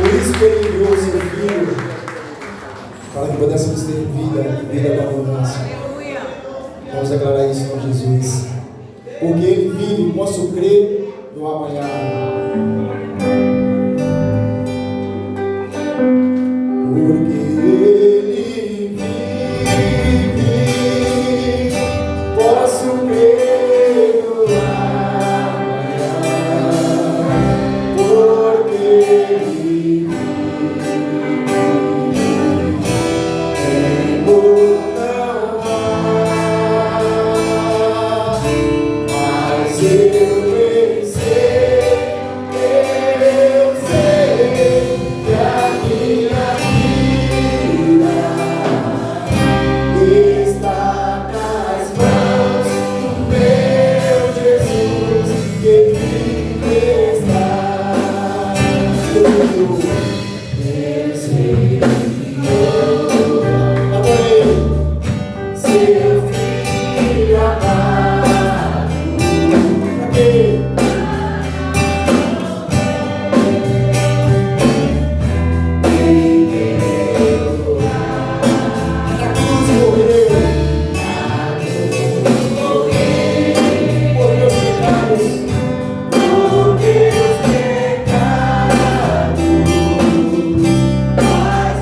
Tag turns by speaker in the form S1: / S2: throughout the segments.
S1: isso que Ele enviou o seu Filho, para que pudéssemos ter vida, vida com abundância. Vamos declarar isso com Jesus. Porque Ele vive, posso crer no amanhã. Porque Ele vive, posso crer no amanhã. Porque Ele vive, não há, mas eu sei que a minha vida está nas mãos do meu Jesus, que vive está. Eu sei adorei seu filho amado, porque na cruz morreu por meus pecados, mas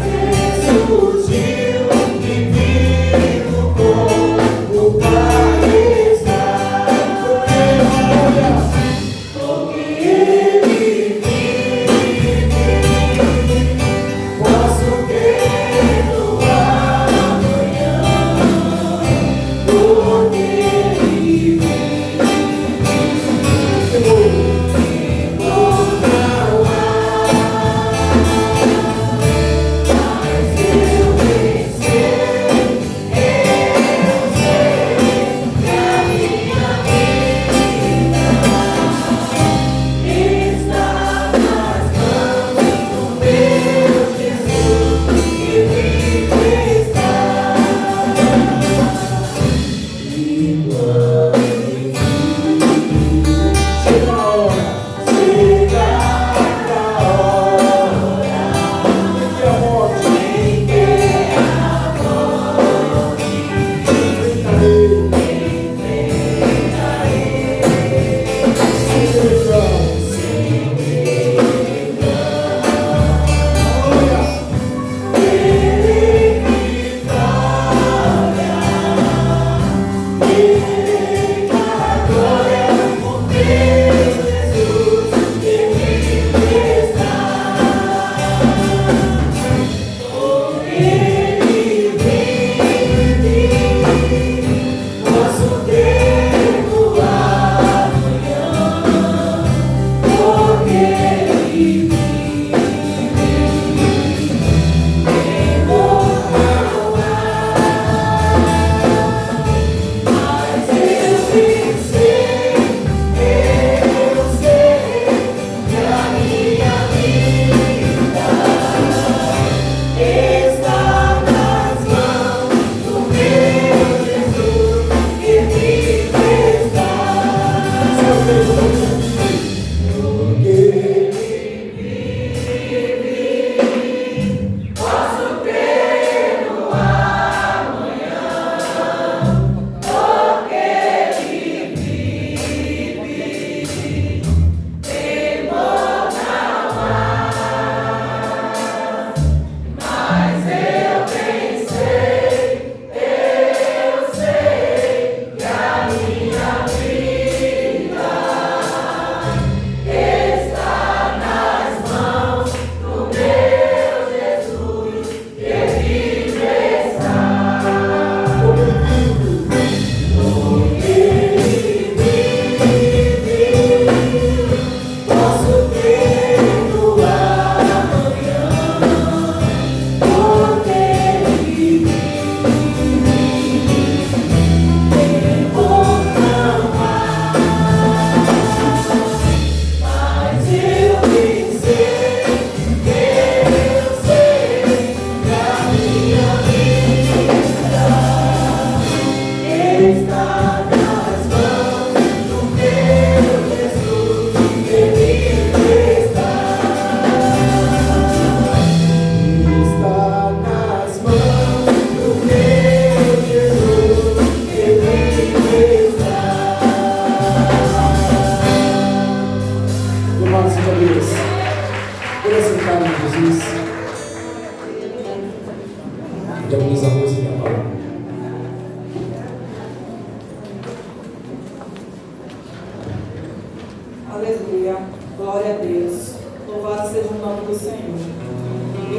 S2: do Senhor.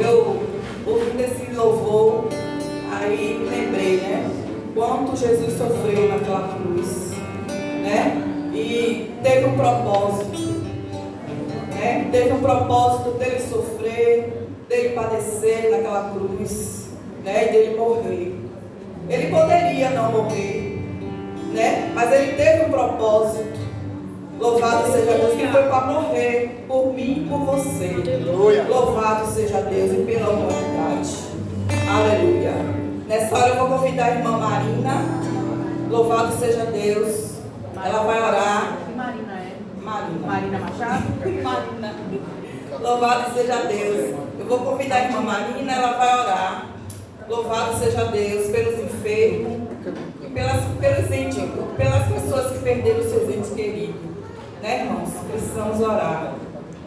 S2: Eu, ouvindo esse louvor, aí me lembrei, né? Quanto Jesus sofreu naquela cruz, né? E teve um propósito, né? Teve um propósito dele sofrer, dele padecer naquela cruz, né? E dele morrer. Ele poderia não morrer, né? Mas ele teve um propósito. Louvado seja Deus, que foi para morrer por mim e por você. Aleluia. Louvado seja Deus e pela humanidade. Aleluia. Nessa hora eu vou convidar a irmã Marina. Louvado seja Deus. Ela vai orar.
S3: Que Marina é?
S2: Marina.
S3: Marina Machado?
S2: Marina. Louvado seja Deus. Eu vou convidar a irmã Marina, ela vai orar. Louvado seja Deus pelos enfermos e pelas pessoas que perderam seus entes queridos. Né, irmãos? Precisamos orar.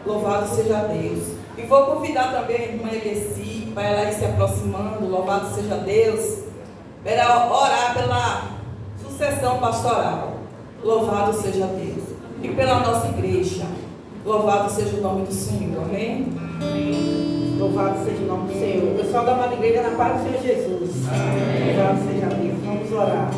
S2: Louvado seja Deus. E vou convidar também a irmã Eleci, para ela ir se aproximando. Louvado seja Deus. Para orar pela sucessão pastoral. Louvado seja Deus. E pela nossa igreja. Louvado seja o nome do Senhor. Amém?
S3: Amém. Louvado seja o nome do Senhor. Pessoal da amada igreja, na paz do Senhor Jesus. Amém. Louvado seja Deus. Vamos orar.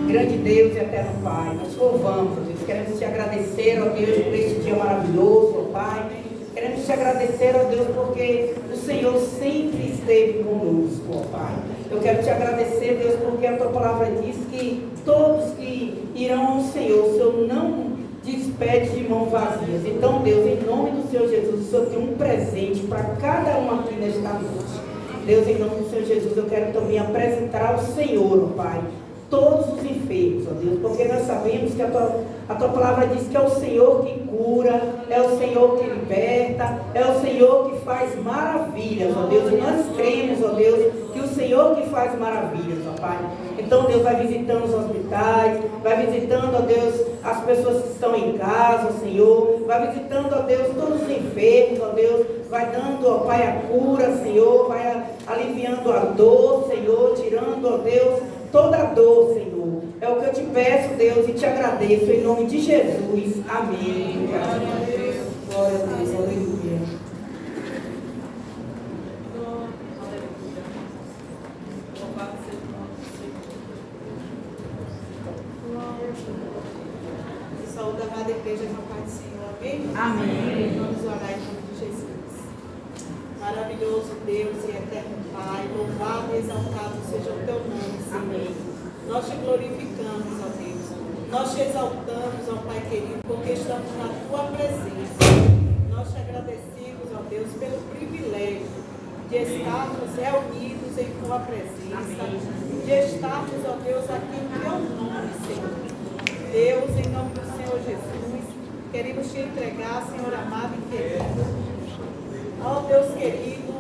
S3: Grande Deus e eterno Pai, nós te louvamos, ó Deus. Queremos te agradecer, ó Deus, por este dia maravilhoso, ó Pai. Queremos te agradecer, ó Deus, porque o Senhor sempre esteve conosco, ó Pai. Eu quero te agradecer, Deus, porque a tua palavra diz que todos que irão ao Senhor, o Senhor não despede de mãos vazias. Então, Deus, em nome do Senhor Jesus, o Senhor tem um presente para cada um aqui nesta noite. Deus, em nome do Senhor Jesus, eu quero também apresentar ao Senhor, ó Pai, todos os enfermos, ó Deus, porque nós sabemos que a tua palavra diz que é o Senhor que cura, é o Senhor que liberta, é o Senhor que faz maravilhas, ó Deus, e nós cremos, ó Deus, que o Senhor que faz maravilhas, ó Pai. Então, Deus, vai visitando os hospitais, vai visitando, ó Deus, as pessoas que estão em casa, ó Senhor, vai visitando, ó Deus, todos os enfermos, ó Deus, vai dando, ó Pai, a cura, Senhor, vai aliviando a dor, Senhor, tirando, ó Deus, toda a dor, Senhor. É o que eu te peço, Deus, e te agradeço em nome de Jesus. Amém.
S2: Glória a Deus. Glória a Deus. Aleluia. Louvado seja o nome do Senhor.
S4: Saúde da amada igreja com a paz do Senhor. Amém?
S3: Amém.
S4: Vamos orar em nome de Jesus. Maravilhoso Deus e eterno Pai, louvado e exaltado seja o teu nome, Senhor.
S3: Amém.
S4: Nós te glorificamos, ó Deus. Nós te exaltamos, ó Pai querido, porque estamos na tua presença. Nós te agradecemos, ó Deus, pelo privilégio de estarmos reunidos em tua presença.
S3: Amém.
S4: De estarmos, ó Deus, aqui em teu nome, Senhor. Deus, em nome do Senhor Jesus, queremos te entregar, Senhor amado e querido. Ó Deus querido,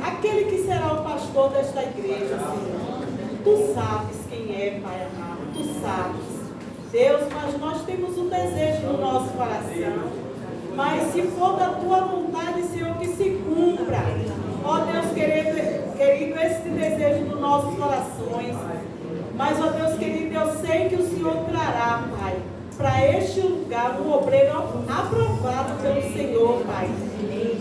S4: aquele que será o pastor desta igreja, Senhor. Tu sabes quem é, Pai amado, tu sabes. Deus, mas nós temos um desejo no nosso coração. Mas se for da tua vontade, Senhor, que se cumpra. Ó Deus querido, esse desejo dos nossos corações. Mas, ó Deus querido, eu sei que o Senhor trará, Pai, para este lugar um obreiro aprovado pelo Senhor, Pai.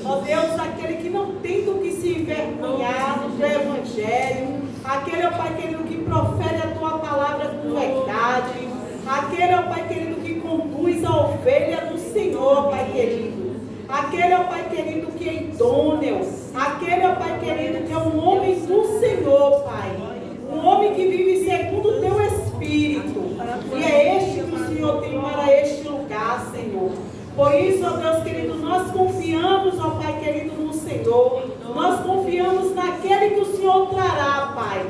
S4: Ó Deus, aquele que não tem do que se envergonhar do teu evangelho, aquele, ó Pai querido, que profere a tua palavra com verdade, aquele, ó Pai querido, que conduz a ovelha do Senhor, Pai querido, aquele, ó Pai querido, que é idôneo, aquele, ó Pai querido, que é um homem do Senhor, Pai, um homem que vive segundo o teu Espírito, e é este que o Senhor tem para este lugar, Senhor. Por isso, ó Deus querido, nós confiamos, ó Pai querido, no Senhor. Nós confiamos naquele que o Senhor trará, Pai.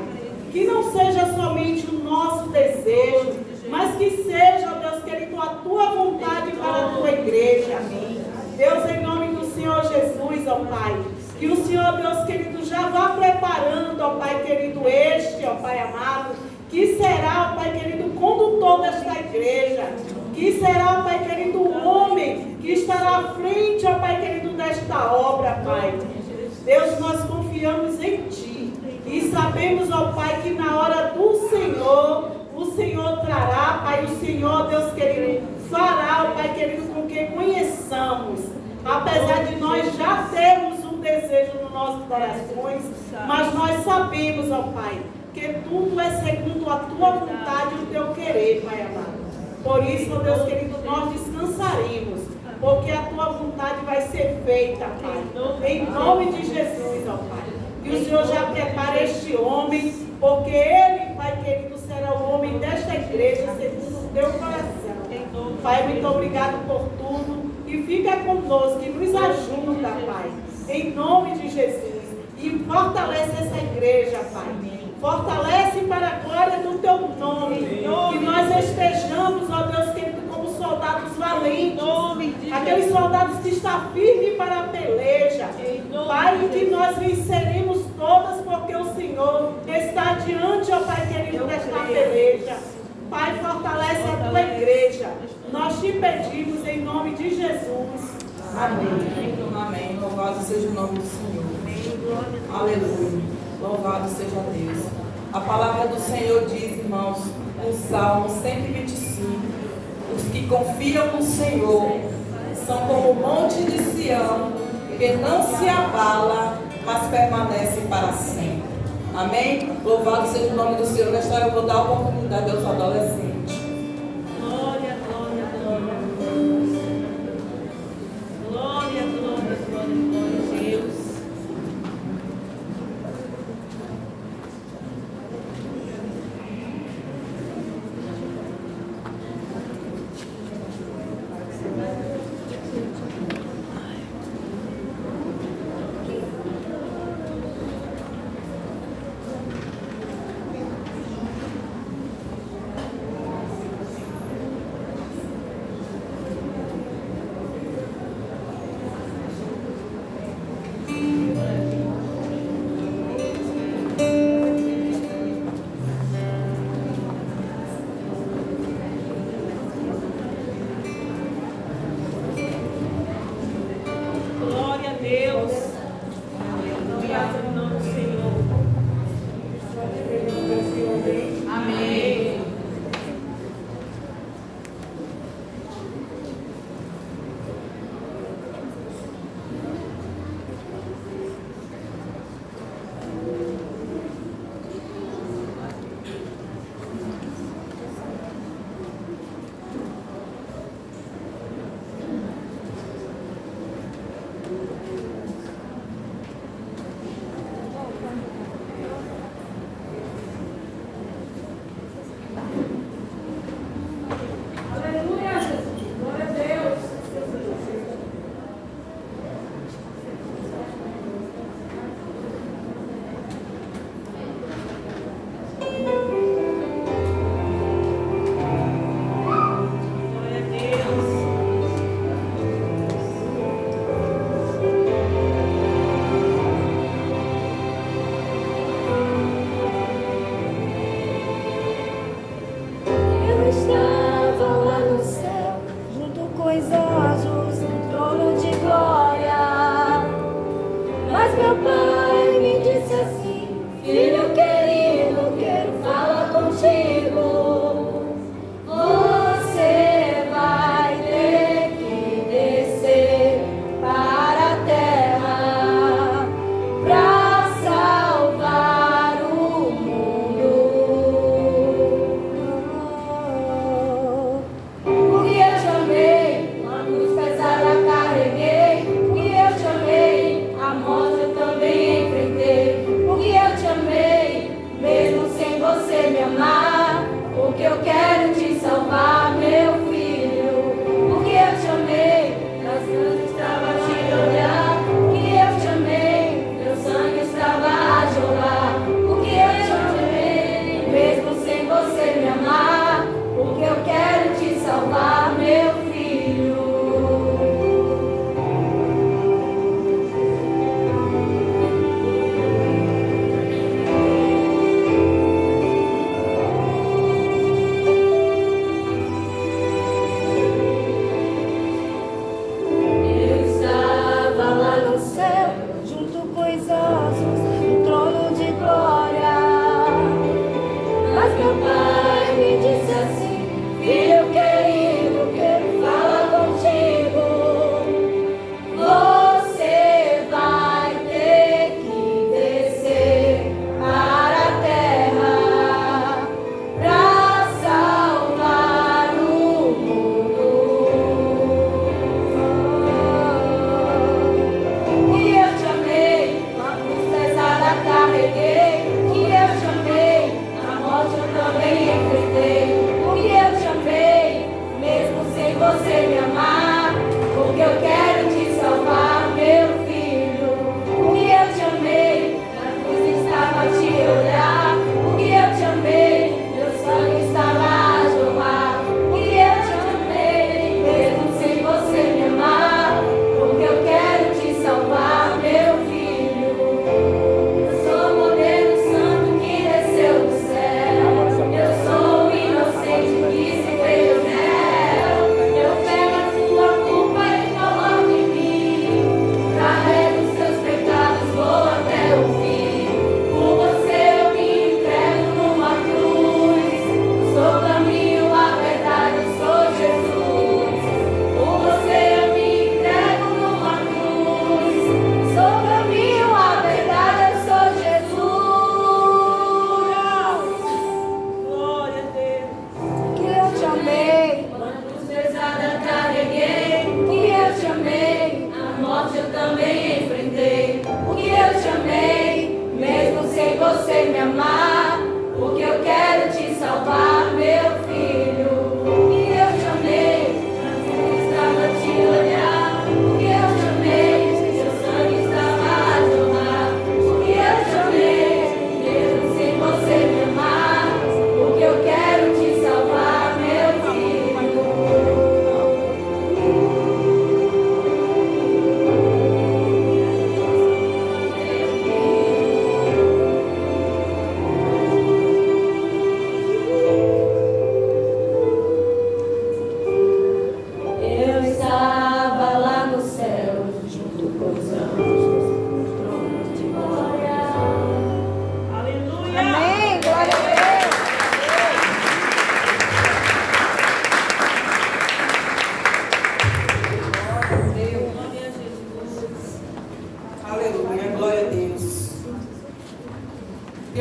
S4: Que não seja somente o nosso desejo, mas que seja, ó Deus querido, a tua vontade para a tua igreja. Amém. Deus, em nome do Senhor Jesus, ó Pai. Que o Senhor, Deus querido, já vá preparando, ó Pai querido, este, ó Pai amado, que será, ó Pai querido, o condutor desta igreja. Que será, ó Pai querido, o homem que estará à frente, ó Pai querido, desta obra, Pai. Deus, nós confiamos em Ti. E sabemos, ó Pai, que na hora do Senhor, o Senhor trará, Pai, o Senhor, Deus querido, fará, ó Pai querido, com que conheçamos Apesar de nós já termos um desejo nos nossos corações, mas nós sabemos, ó Pai, que tudo é segundo a tua vontade e o teu querer, Pai amado. Por isso, ó Deus querido, nós descansaremos, porque a tua vontade vai ser feita, Pai. Em nome de Jesus, ó Pai. E o Senhor já prepara este homem, porque ele, Pai querido, será o homem desta igreja, segundo o teu coração. Pai, muito obrigado por tudo. E fica conosco, e nos ajuda, Pai. Em nome de Jesus. E fortalece essa igreja, Pai. Fortalece para a glória do teu nome. Que nós estejamos, ó Deus querido, como soldados valentes. Aqueles soldados que estão firmes para a peleja. Pai, que nós venceremos todas, porque o Senhor está diante, ó Pai querido, desta peleja. Pai, fortalece a tua igreja. Nós te pedimos em nome de Jesus.
S2: Amém. Amém. Louvado seja o nome do Senhor. Aleluia. Louvado seja Deus. A palavra do Senhor diz, irmãos, no Salmo 125, os que confiam no Senhor são como o monte de Sião, que não se abala, mas permanece para sempre. Amém? Louvado seja o nome do Senhor. Nesta hora eu vou dar a oportunidade aos adolescentes.
S4: Glória, glória, glória. Glória, glória, glória, glória a Deus.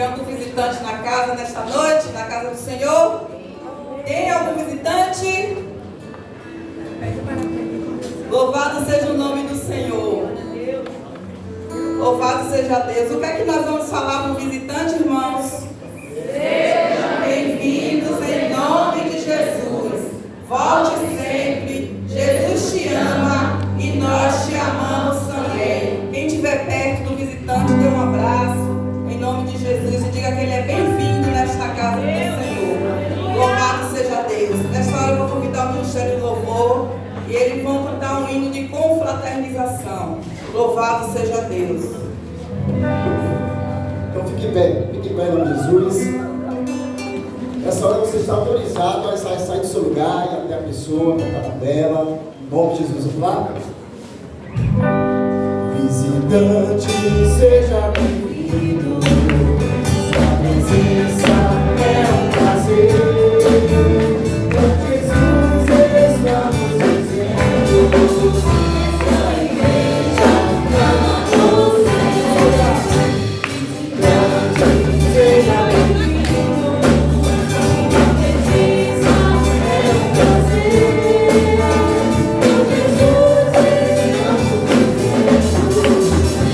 S2: Tem algum visitante na casa nesta noite, na casa do Senhor? Tem algum visitante? Louvado seja o nome do Senhor. Louvado seja Deus. O que é que nós vamos falar para o visitante, irmãos? Sejam bem-vindos em nome de Jesus. Volte sempre. Jesus te ama e nós te amamos também. Quem estiver perto do visitante, dê um abraço em nome de Jesus e diga que ele é bem-vindo nesta casa do Senhor. Louvado seja Deus. Nesta hora eu vou convidar o Ministério do Louvor e eles vão cantar um hino de confraternização. Louvado seja Deus.
S1: Então fique em pé em nome de Jesus. Nessa hora você está autorizado a sair do seu lugar e até a pessoa, cantar dela. Em nome de Jesus, vamos lá? Visitante, seja bem-vindo. Sua presença é um prazer. Com Jesus estamos dizendo. Essa igreja clama por você. Visitante, seja bem-vindo. Sua presença é um prazer. Com Jesus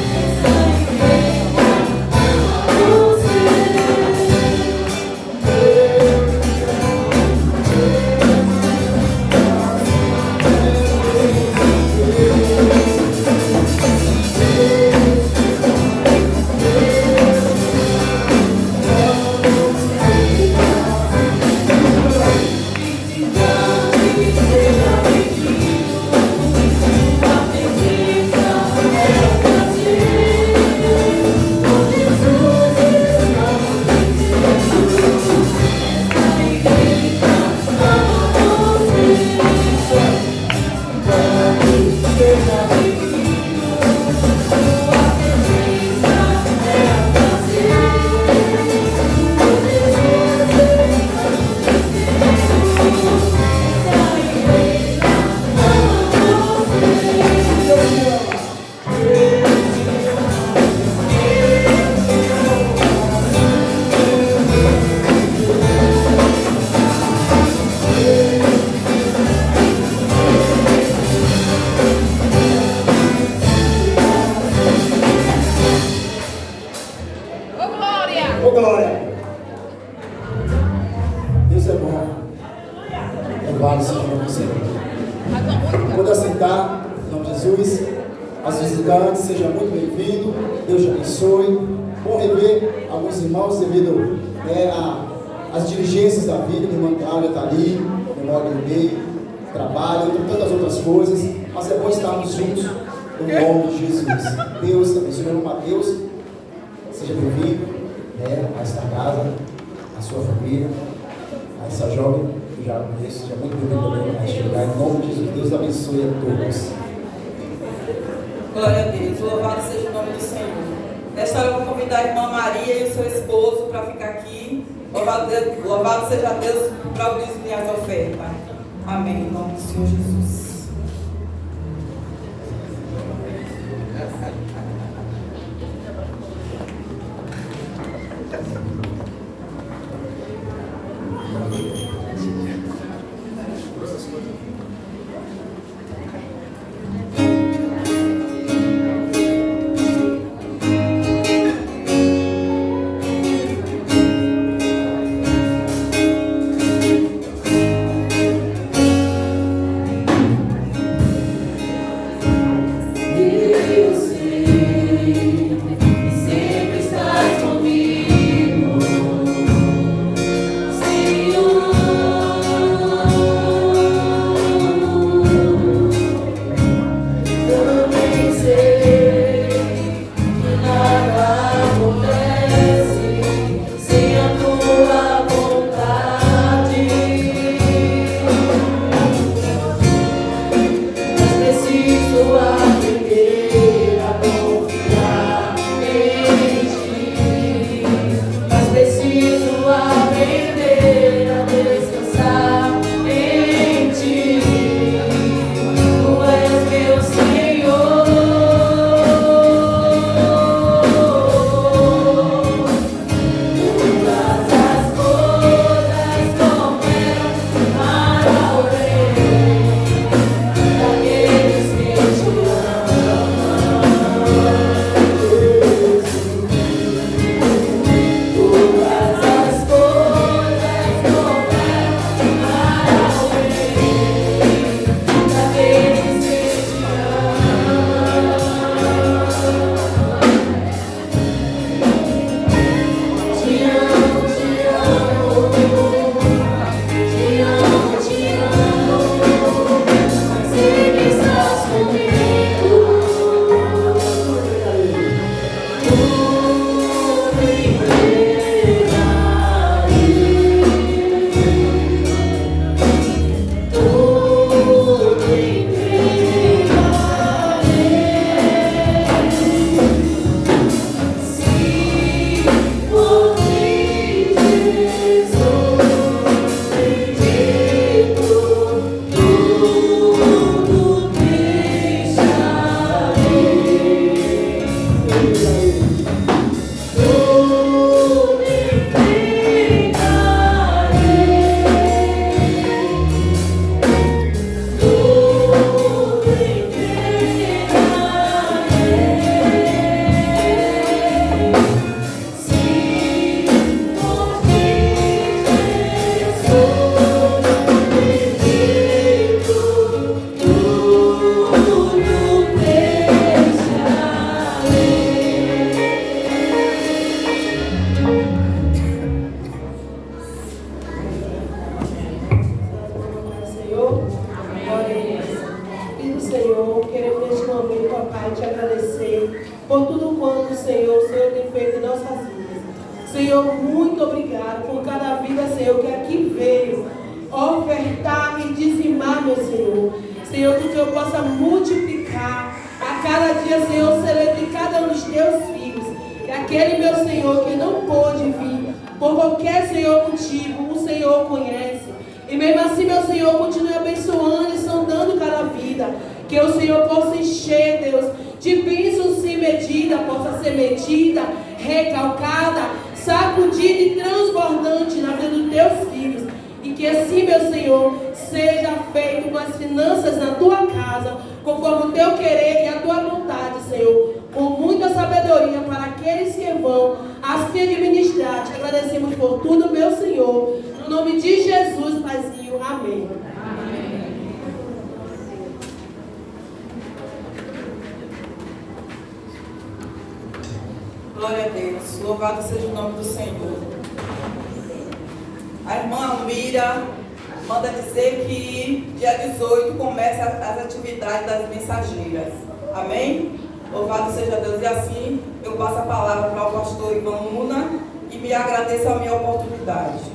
S1: estamos dizendo. Ô glória! Deus é bom. Louvado seja o nome do Senhor. Pode assentar, em nome de Jesus. Aos visitantes, seja muito bem-vindo. Deus te abençoe. Bom rever alguns irmãos devido às diligências da vida. Minha irmã Cláudia está ali, memória do meio, trabalho, tantas outras coisas. Mas é bom estarmos juntos no nome de Jesus. Deus te abençoe. Meu nome é Mateus. Seja bem-vindo. A esta casa, a sua família, a essa jovem que já conheço, seja muito bem-vindo também a este lugar, em nome de Jesus. Deus abençoe a todos.
S2: Glória a Deus, louvado seja o nome do Senhor. Nesta hora eu vou convidar a irmã Maria e o seu esposo para ficar aqui. Louvado seja Deus para o dízimo e as ofertas. Amém, em nome do Senhor Jesus.
S5: por tudo quanto o Senhor tem feito em nossas vidas. Senhor, muito obrigado por cada vida, Senhor, que aqui veio ofertar e dizimar, meu Senhor. Senhor, que o Senhor possa multiplicar a cada dia, Senhor, celebre cada um dos teus filhos. E aquele, meu Senhor, que não pôde vir, por qualquer, Senhor, motivo, o Senhor conhece. E mesmo assim, meu Senhor, continue abençoando e sondando cada vida. Que o Senhor possa encher, Deus, de bênçãos sem medida, possa ser medida, recalcada, sacudida e transbordante na vida dos teus filhos. E que assim, meu Senhor, seja feito com as finanças na tua casa, conforme o teu querer e a tua vontade, Senhor, com muita sabedoria para aqueles que vão assim administrar. Te agradecemos por tudo, meu Senhor. No nome de Jesus, Paizinho. Amém.
S2: Glória a Deus. Louvado seja o nome do Senhor. A irmã Mira manda dizer que dia 18 começa as atividades das mensageiras. Amém? Louvado seja Deus. E assim eu passo a palavra para o pastor Ivan Luna e me agradeço a minha oportunidade.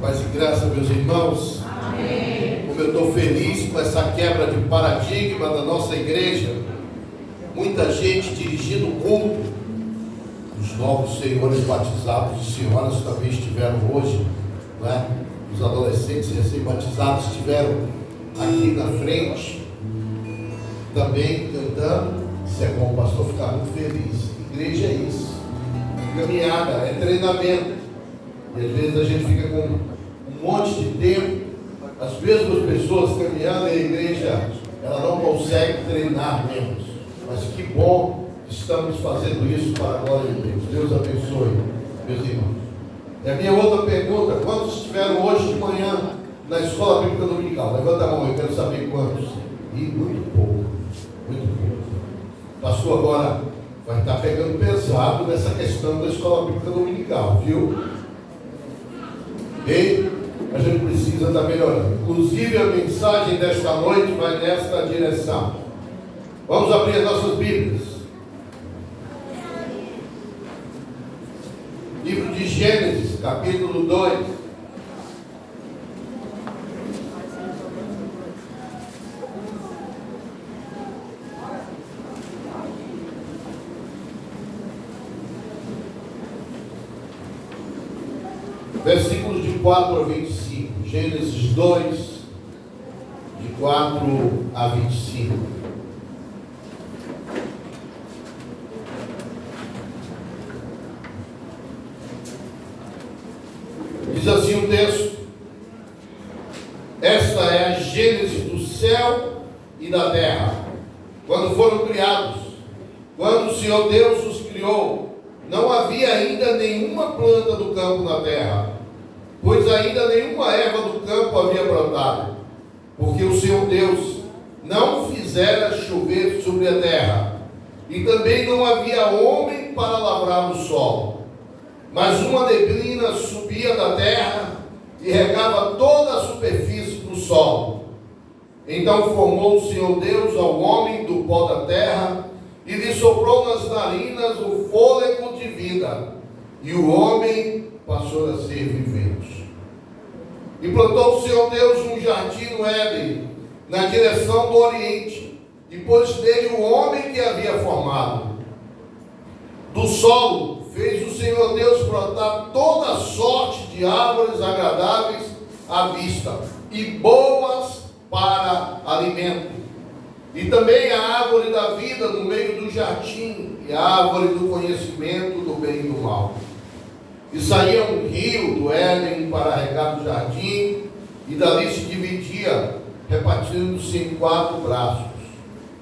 S6: Paz e graça, meus irmãos. Amém. Como eu estou feliz com essa quebra de paradigma da nossa igreja. Muita gente dirigindo o culto. Os novos senhores batizados e senhoras também estiveram hoje, né? Os adolescentes recém-batizados estiveram aqui na frente, também cantando. Isso é bom, o pastor ficar muito feliz. Igreja é isso. Caminhada, é treinamento. E às vezes a gente fica com um monte de tempo, as mesmas pessoas caminhando e a igreja, ela não consegue treinar menos. Mas que bom que estamos fazendo isso para a glória de Deus. Deus abençoe, meus irmãos. E a minha outra pergunta: quantos estiveram hoje de manhã na escola bíblica dominical? Levanta a mão, eu quero saber quantos. E muito pouco, muito pouco. O pastor agora vai estar pegando pesado nessa questão da escola bíblica dominical, viu? E a gente precisa estar melhorando. Inclusive a mensagem desta noite vai nesta direção. Vamos abrir as nossas Bíblias. Livro de Gênesis, capítulo 2. Versículos de 4 a 25. Gênesis 2, de 4 a 25. Diz assim o texto: esta é a gênese do céu e da terra, quando foram criados. Quando o Senhor Deus os criou, não havia ainda nenhuma planta do campo na terra, pois ainda nenhuma erva do campo havia brotado, porque o Senhor Deus não fizera chover sobre a terra, e também não havia homem para lavrar o solo. Mas uma neblina subia da terra e regava toda a superfície do solo. Então formou o Senhor Deus ao homem do pó da terra e lhe soprou nas narinas o fôlego de vida, e o homem passou a ser vivente. E plantou o Senhor Deus um jardim no Éden, na direção do Oriente, e pôs nele o homem que havia formado. Do solo fez o Senhor Deus brotar toda sorte de árvores agradáveis à vista e boas para alimento. E também a árvore da vida no meio do jardim, e a árvore do conhecimento do bem e do mal. E saía um rio do Éden para regar o jardim, e dali se dividia, repartindo-se em 4 braços.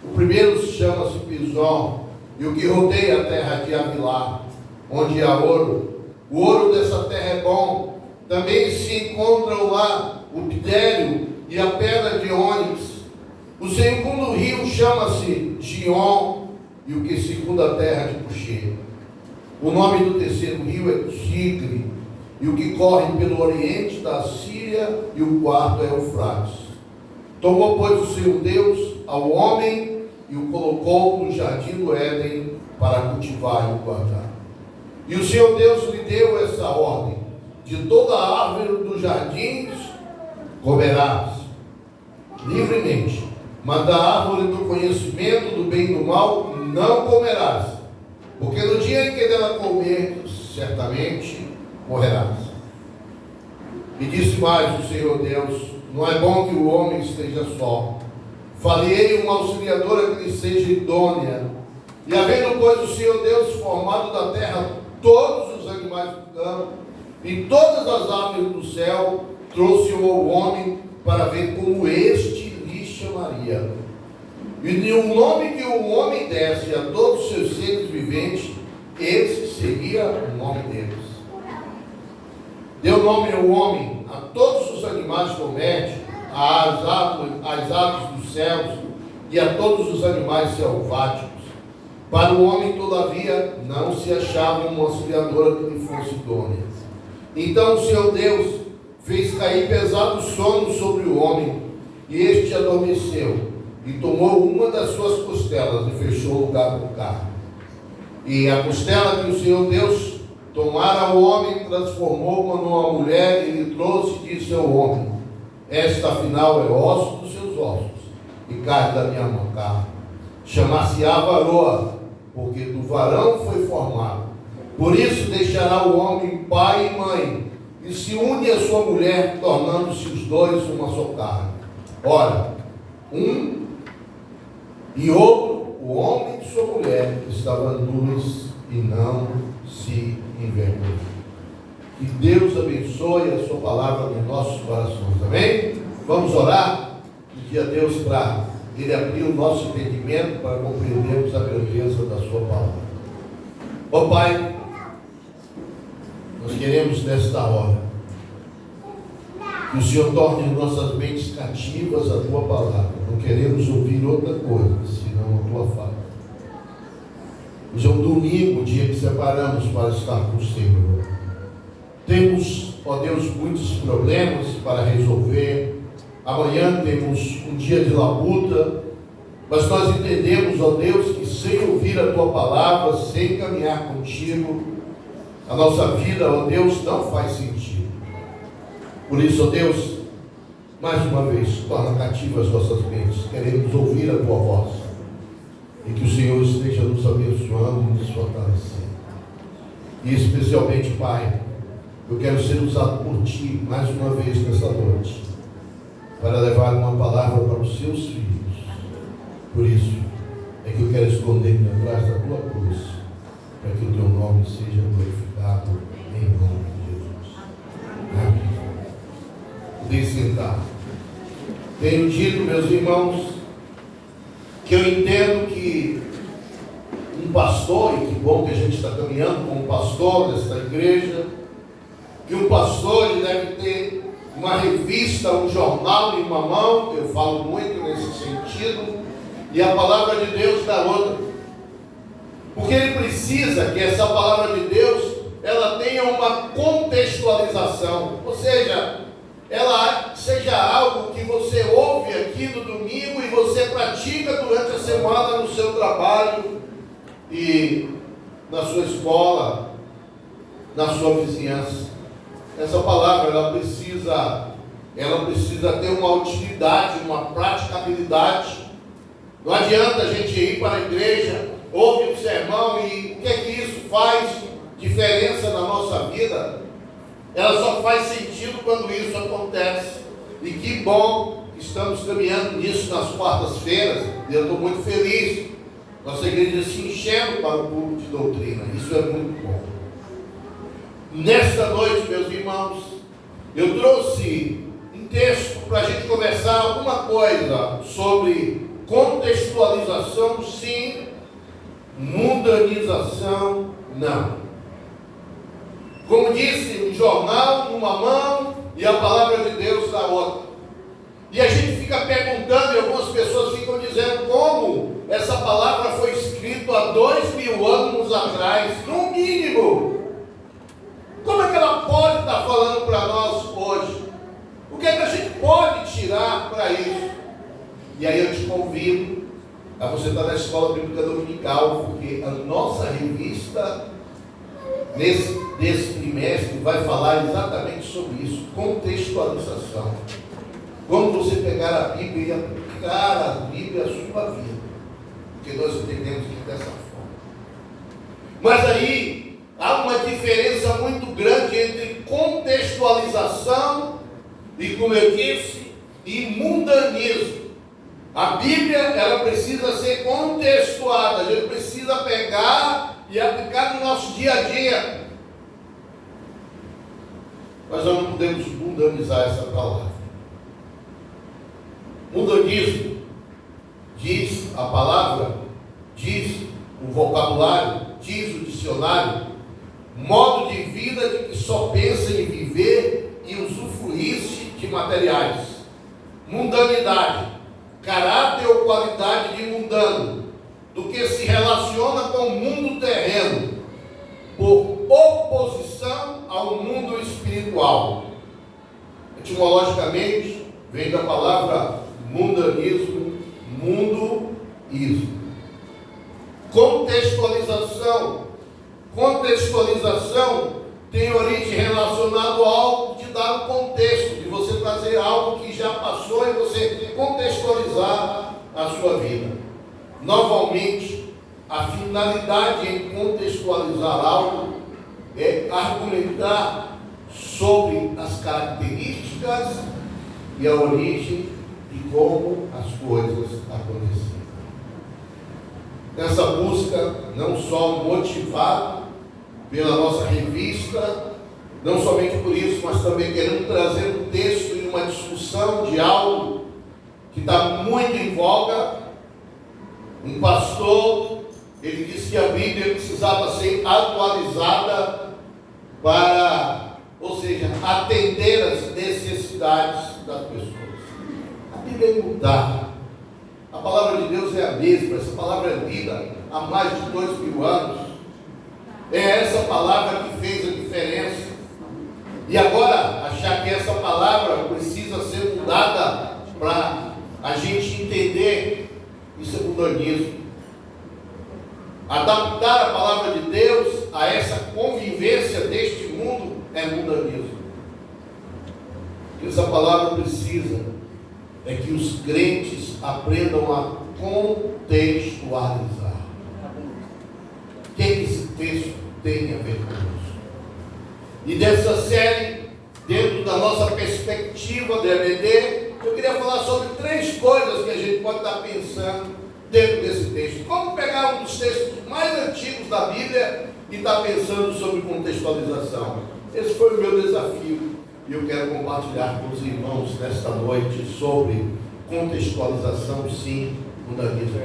S6: O primeiro chama-se Pison, e o que rodeia a terra de Avilá, onde há ouro. O ouro dessa terra é bom. Também se encontram lá o bidélio e a pedra de ônix. O segundo rio chama-se Gion, e o que circunda a terra de Puxê. O nome do terceiro rio é Tigre, e o que corre pelo oriente da Síria, e o quarto é Eufrates. Tomou, pois, o Senhor Deus ao homem e o colocou no jardim do Éden para cultivar e o guardar. E o Senhor Deus lhe deu essa ordem: de toda a árvore dos jardins comerás livremente, mas da árvore do conhecimento do bem e do mal não comerás, porque no dia em que dela comer, certamente morrerás. E disse mais o Senhor Deus: não é bom que o homem esteja só. Falei uma auxiliadora que lhe seja idônea. E havendo, pois, o Senhor Deus formado da terra todos os animais do campo e todas as aves do céu, trouxe-o ao homem para ver como este lhe chamaria. E o nome que o homem desse a todos os seus seres viventes, esse seria o nome deles. Deu nome ao homem a todos os animais domésticos, às aves dos céus e a todos os animais selváticos. Para o homem, todavia, não se achava uma auxiliadora que lhe fosse idônea. Então o Senhor Deus fez cair pesado sono sobre o homem, e este adormeceu, e tomou uma das suas costelas e fechou o lugar com carne. E a costela que o Senhor Deus tomara ao homem, transformou-a numa mulher e lhe trouxe e disse ao homem: esta afinal é osso dos seus ossos e carne da minha carne. Chamar-se-á varoa, porque do varão foi formado. Por isso deixará o homem pai e mãe, e se une à sua mulher, tornando-se os dois uma só carne. Ora, um e outro, o homem e sua mulher, estavam nus e não se envergonham. Que Deus abençoe a sua palavra nos nossos corações. Amém? Vamos orar? Pedir a Deus para Ele abrir o nosso entendimento para compreendermos a grandeza da sua palavra. Ó Pai, nós queremos nesta hora que o Senhor torne nossas mentes cativas à tua palavra. Não queremos ouvir outra coisa senão a tua fala. Hoje é um domingo, o dia que separamos para estar com o Senhor. Temos, ó Deus, muitos problemas para resolver. Amanhã temos um dia de labuta, mas nós entendemos, ó Deus, que sem ouvir a tua palavra, sem caminhar contigo, a nossa vida, ó Deus, não faz sentido. Por isso, ó Deus, mais uma vez, torna cativas as nossas mentes. Queremos ouvir a tua voz, e que o Senhor esteja nos abençoando e nos fortalecendo. E especialmente, Pai, eu quero ser usado por Ti, mais uma vez nessa noite, para levar uma palavra para os seus filhos. Por isso, é que eu quero esconder-me atrás da tua cruz, para que o teu nome seja glorificado em nome de Jesus. Amém. Podem sentar. Tenho dito, meus irmãos, que eu entendo que um pastor, e que bom que a gente está caminhando como pastor desta igreja, que um pastor ele deve ter uma revista, um jornal em uma mão, eu falo muito nesse sentido, e a palavra de Deus na outra. Porque ele precisa que essa palavra de Deus, ela tenha uma contextualização, ou seja, ela seja algo que você ouve aqui no domingo e você pratica durante a semana no seu trabalho e na sua escola, na sua vizinhança. Essa palavra, ela precisa ter uma utilidade, uma praticabilidade. Não adianta a gente ir para a igreja, ouve um sermão e o que é que isso faz diferença na nossa vida? Ela só faz sentido quando isso acontece. E que bom que estamos caminhando nisso nas quartas-feiras. E eu estou muito feliz. Nossa igreja se enchendo para o público de doutrina. Isso é muito bom. Nesta noite, meus irmãos, eu trouxe um texto para a gente conversar alguma coisa sobre contextualização, sim, mundanização, não. Como disse, um jornal numa mão e a palavra de Deus na outra. perguntando, e algumas pessoas ficam dizendo como essa palavra foi escrita há 2000 anos atrás, no mínimo. Como é que ela pode estar falando para nós hoje? O que é que a gente pode tirar para isso? E aí eu te convido a você estar na Escola Bíblica Dominical, porque a nossa revista nesse trimestre vai falar exatamente sobre isso, contextualização. Como você pegar a Bíblia e aplicar a Bíblia à sua vida. Porque nós entendemos que dessa forma. Mas aí há uma diferença muito grande entre contextualização e, como eu disse, e mundanismo. A Bíblia, ela precisa ser contextuada. A gente precisa pegar e aplicar no nosso dia a dia. Mas nós não podemos mundanizar essa palavra. Mundanismo, diz a palavra, diz o vocabulário, diz o dicionário, modo de vida de que só pensa em viver e usufruir-se de materiais. Mundanidade, caráter ou qualidade de mundano, do que se relaciona com o mundo terreno, por oposição ao mundo espiritual. Etimologicamente, vem da palavra mundanismo, mundoísmo. Contextualização. Contextualização tem origem relacionada a algo de dar um contexto, de você trazer algo que já passou e você contextualizar a sua vida. Novamente, a finalidade em contextualizar algo é argumentar sobre as características e a origem de como as coisas aconteceram. Nessa busca, não só motivado pela nossa revista, não somente por isso, mas também querendo trazer um texto e uma discussão de algo que está muito em voga. Um pastor, ele disse que a Bíblia precisava ser atualizada para, ou seja, atender às necessidades das pessoas. A Bíblia é imutável. A palavra de Deus é a mesma. Essa palavra é lida há mais de 2000 anos. É essa palavra que fez a diferença. E agora, achar que essa palavra precisa ser mudada para a gente entender, isso é mundanismo. Adaptar a palavra de Deus a essa convivência deste mundo é mundanismo. O que essa palavra precisa é que os crentes aprendam a contextualizar. O que esse texto tem a ver conosco? E dessa série, dentro da nossa perspectiva de EBD, eu queria falar sobre 3 coisas que a gente pode estar pensando dentro desse texto. Como pegar um dos textos mais antigos da Bíblia e estar pensando sobre contextualização? Esse foi o meu desafio e eu quero compartilhar com os irmãos nesta noite sobre contextualização, sim, mundanismo.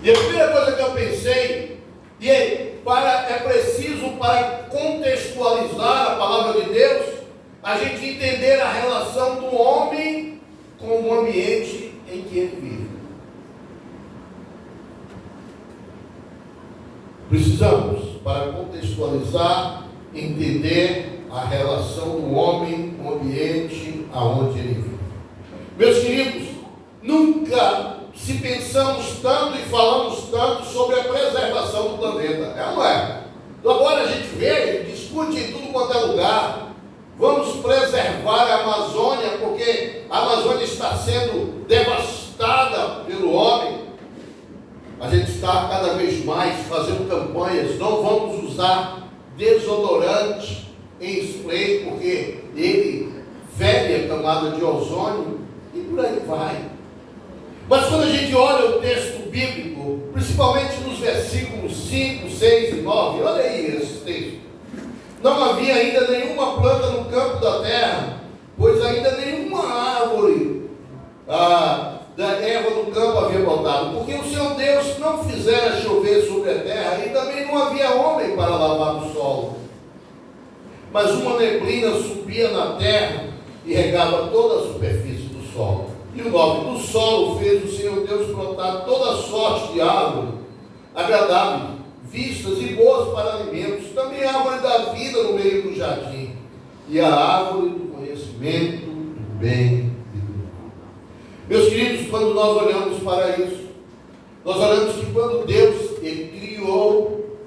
S6: E a primeira coisa que eu pensei, é preciso, para contextualizar a palavra de Deus, a gente entender a relação do homem com o ambiente em que ele vive. Precisamos, para contextualizar, entender a relação do homem com o ambiente aonde ele vive. Meus queridos, nunca se pensamos tanto e falamos tanto sobre a preservação do planeta. É ou não é? Então agora a gente vê e discute em tudo quanto é lugar. Vamos preservar a Amazônia, porque a Amazônia está sendo devastada pelo homem. A gente está cada vez mais fazendo campanhas. Não vamos usar desodorante em spray, porque ele fere a camada de ozônio e por aí vai. Mas quando a gente olha o texto bíblico, principalmente nos versículos 5, 6 e 9, olha aí esse texto. Não havia ainda nenhuma planta no campo da terra, pois ainda nenhuma árvore da erva do campo havia brotado, porque o Senhor Deus não fizera chover sobre a terra, e também não havia homem para lavar o solo. Mas uma neblina subia na terra e regava toda a superfície do solo. E o 9: do solo fez o Senhor Deus brotar toda sorte de árvore agradável, vistas e boas para alimentos, também a árvore da vida no meio do jardim, e a árvore do conhecimento do bem e do mal. Meus queridos, quando nós olhamos para isso, nós olhamos que quando Deus, Ele criou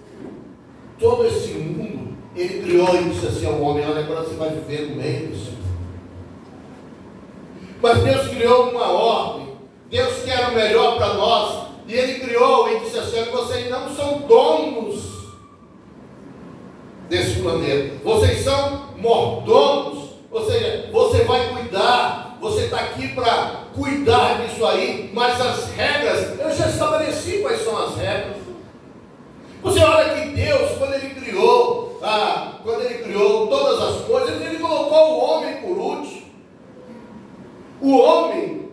S6: todo esse mundo, Ele criou e disse assim ao homem: olha, agora você vai viver no meio desse mundo. Mas Deus criou uma ordem, Deus quer o melhor para nós, e Ele criou e disse assim: vocês não são donos desse planeta, vocês são mordomos, ou seja, você vai cuidar, você está aqui para cuidar disso aí, mas as regras, eu já estabeleci quais são as regras. Você olha que Deus, quando Ele criou todas as coisas, Ele colocou o homem por último. O homem,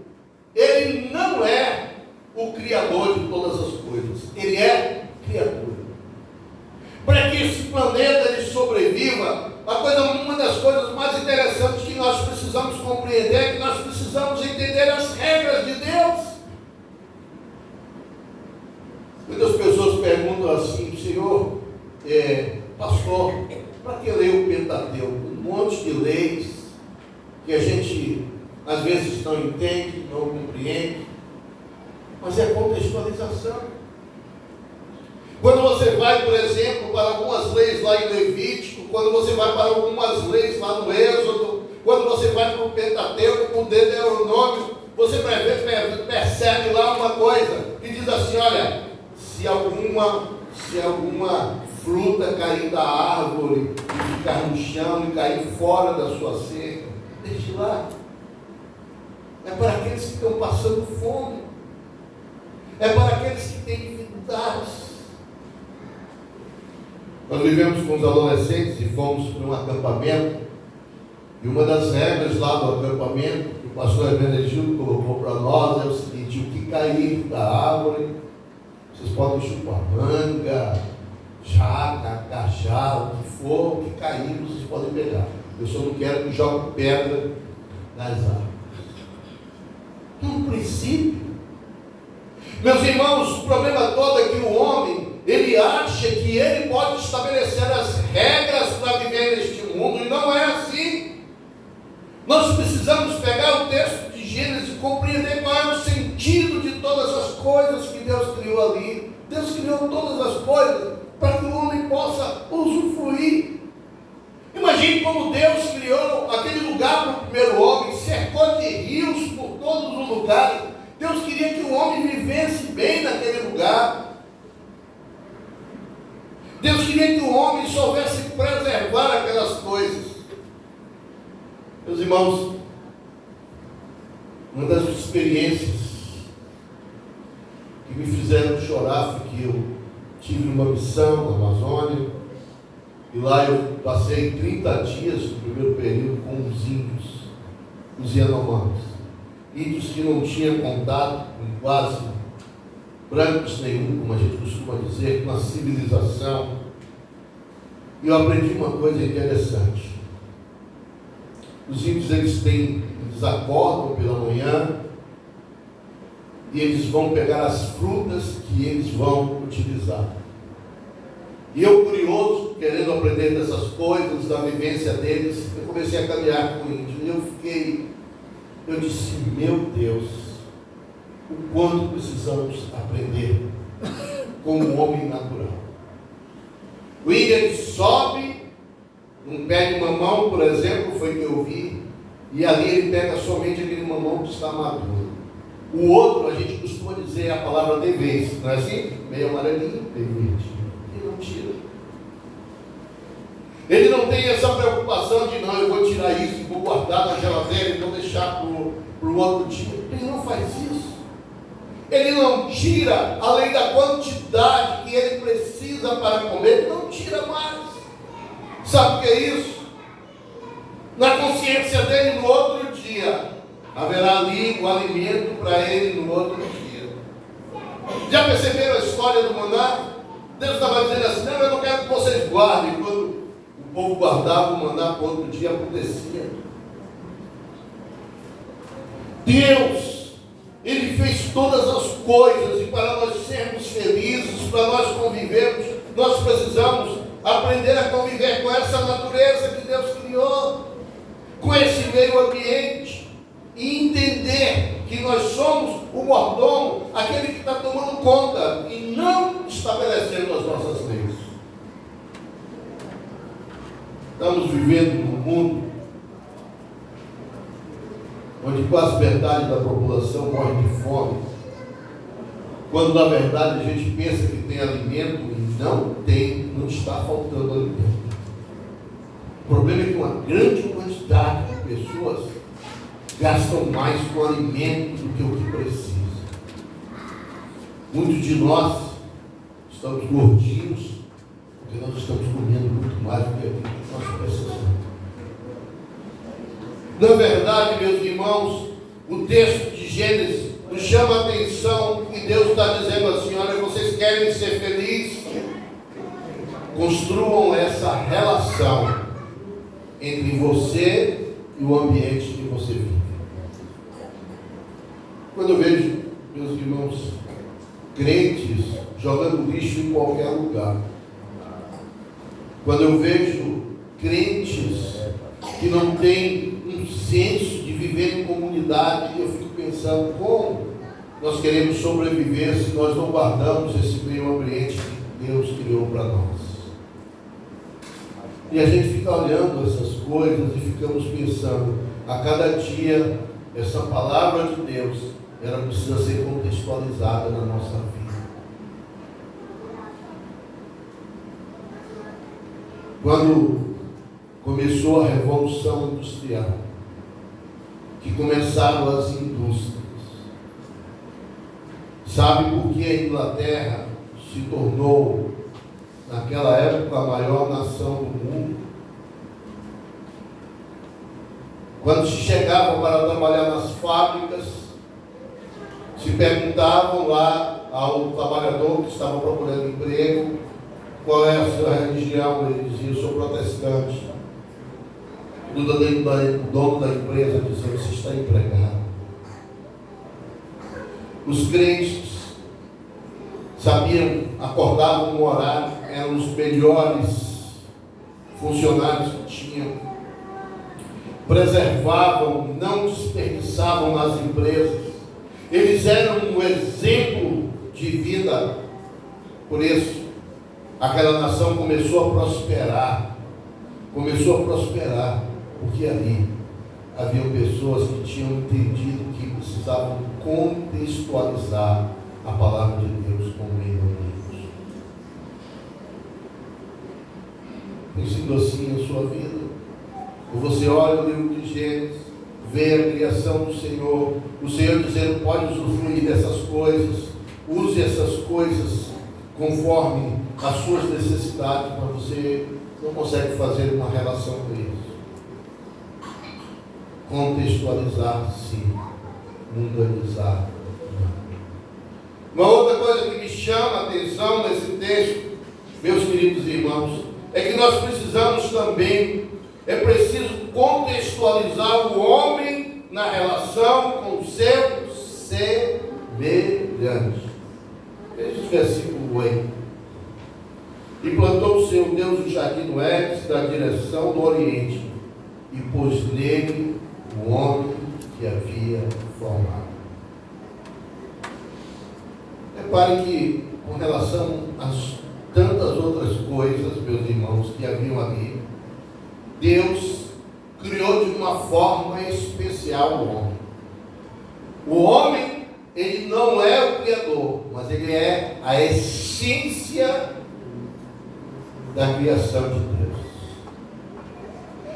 S6: ele não é o criador de todas as coisas, ele é criador. Para que esse planeta ele sobreviva, uma das coisas mais interessantes que nós precisamos compreender é que nós precisamos entender as regras de Deus. Muitas pessoas perguntam assim: Senhor, pastor, para que ler o Pentateuco? Um monte de leis que a gente às vezes não entende, não compreende, mas é contextualização. Quando você vai, por exemplo, para algumas leis lá em Levítico, quando você vai para algumas leis lá no Êxodo, quando você vai para o Pentateuco, para o Deuteronômio, você percebe lá uma coisa que diz assim: olha, se alguma fruta cair da árvore e ficar no chão e cair fora da sua cerca, deixe lá. É para aqueles que estão passando fome, é para aqueles que têm dificuldades. Nós vivemos com os adolescentes e fomos para um acampamento, e uma das regras lá do acampamento que o pastor Hermenegildo colocou para nós é o seguinte: o que cair da árvore, vocês podem chupar manga, jaca, cajá, o que for, o que cair, vocês podem pegar. Eu só não quero que jogue pedra nas árvores. É um princípio. Meus irmãos, o problema todo é que o homem, ele acha que ele pode estabelecer as regras para viver neste mundo, e não é assim. Nós precisamos pegar o texto de Gênesis e compreender qual é o sentido de todas as coisas que Deus criou ali. Deus criou todas as coisas para que o homem possa usufruir. Imagine como Deus criou aquele lugar para o primeiro homem, cercou de rios por todos os lugares. Deus queria que o homem vivesse bem naquele lugar. Deus queria que o homem soubesse preservar aquelas coisas. Meus irmãos, uma das experiências que me fizeram chorar foi que eu tive uma missão na Amazônia, e lá eu passei 30 dias no primeiro período com os índios, os Yanomamis, índios que não tinham contato com quase brancos nenhum, como a gente costuma dizer, com a civilização. E eu aprendi uma coisa interessante. Os índios, eles acordam pela manhã e eles vão pegar as frutas que eles vão utilizar. E eu, curioso, querendo aprender dessas coisas, da vivência deles, eu comecei a caminhar com o índio. E eu disse: meu Deus, o quanto precisamos aprender com o homem natural. O índio, ele sobe num pé de mamão, por exemplo, foi que eu vi, e ali ele pega somente aquele mamão que está maduro. O outro, a gente costuma dizer a palavra de vez, não é assim? Meio amarelinho, meio verde. Ele não tira. Ele não tem essa preocupação de: não, eu vou tirar isso, vou guardar na geladeira e vou deixar para o outro dia. Ele não faz isso. Ele não tira além da quantidade que ele precisa para comer, ele não tira mais. Sabe o que é isso? Na consciência dele, no outro dia, haverá ali o alimento para ele no outro dia. Já perceberam a história do maná? Deus estava dizendo assim: não, eu não quero que vocês guardem. Quando o povo guardava o maná para o outro dia, acontecia. Deus, Ele fez todas as coisas, e para nós sermos felizes, para nós convivermos, nós precisamos aprender a conviver com essa natureza que Deus criou, com esse meio ambiente, e entender que nós somos o mordomo, aquele que está tomando conta e não estabelecendo as nossas leis. Estamos vivendo num mundo onde quase metade da população morre de fome, quando na verdade a gente pensa que tem alimento e não tem, não está faltando alimento. O problema é que uma grande quantidade de pessoas gastam mais com alimento do que o que precisa. Muitos de nós estamos gordinhos porque nós estamos comendo muito mais do que nós precisamos. Na verdade, meus irmãos, o texto de Gênesis nos chama a atenção e Deus está dizendo assim: olha, vocês querem ser felizes? Construam essa relação entre você e o ambiente que você vive. Quando eu vejo, meus irmãos, crentes jogando lixo em qualquer lugar, quando eu vejo crentes que não têm um senso de viver em comunidade, eu fico pensando como nós queremos sobreviver se nós não guardamos esse meio ambiente que Deus criou para nós. E a gente fica olhando essas coisas e ficamos pensando, a cada dia, essa palavra de Deus, ela precisa ser contextualizada na nossa vida. Quando começou a Revolução Industrial, que começaram as indústrias, sabe por que a Inglaterra se tornou, naquela época, a maior nação do mundo? Quando se chegava para trabalhar nas fábricas, se perguntavam lá ao trabalhador que estava procurando emprego, qual é a sua religião? Ele dizia: eu sou protestante. O dono da empresa dizia: você está empregado. Os crentes sabiam, acordavam no horário, eram os melhores funcionários que tinham, preservavam, não desperdiçavam nas empresas, eles eram um exemplo de vida. Por isso, aquela nação começou a prosperar, porque ali haviam pessoas que tinham entendido que precisavam contextualizar a palavra de Deus com o meio ambiente. Tem sido assim a sua vida? Ou você olha o livro de Gênesis, vê a criação do Senhor, o Senhor dizendo: pode usufruir dessas coisas, use essas coisas conforme as suas necessidades, mas você não consegue fazer uma relação com isso. Contextualizar, sim. Mundanizar. Uma outra coisa que me chama a atenção nesse texto, meus queridos irmãos, é que nós precisamos também, é preciso contextualizar o homem na relação com o seu semelhante. Veja o versículo 8. E plantou o Senhor Deus o jardim do Éden, da direção do Oriente, e pôs nele o homem que havia formado. Repare que, com relação a tantas outras coisas, meus irmãos, que haviam ali, Deus criou de uma forma especial o homem. O homem, ele não é o Criador, mas ele é a essência da criação de Deus.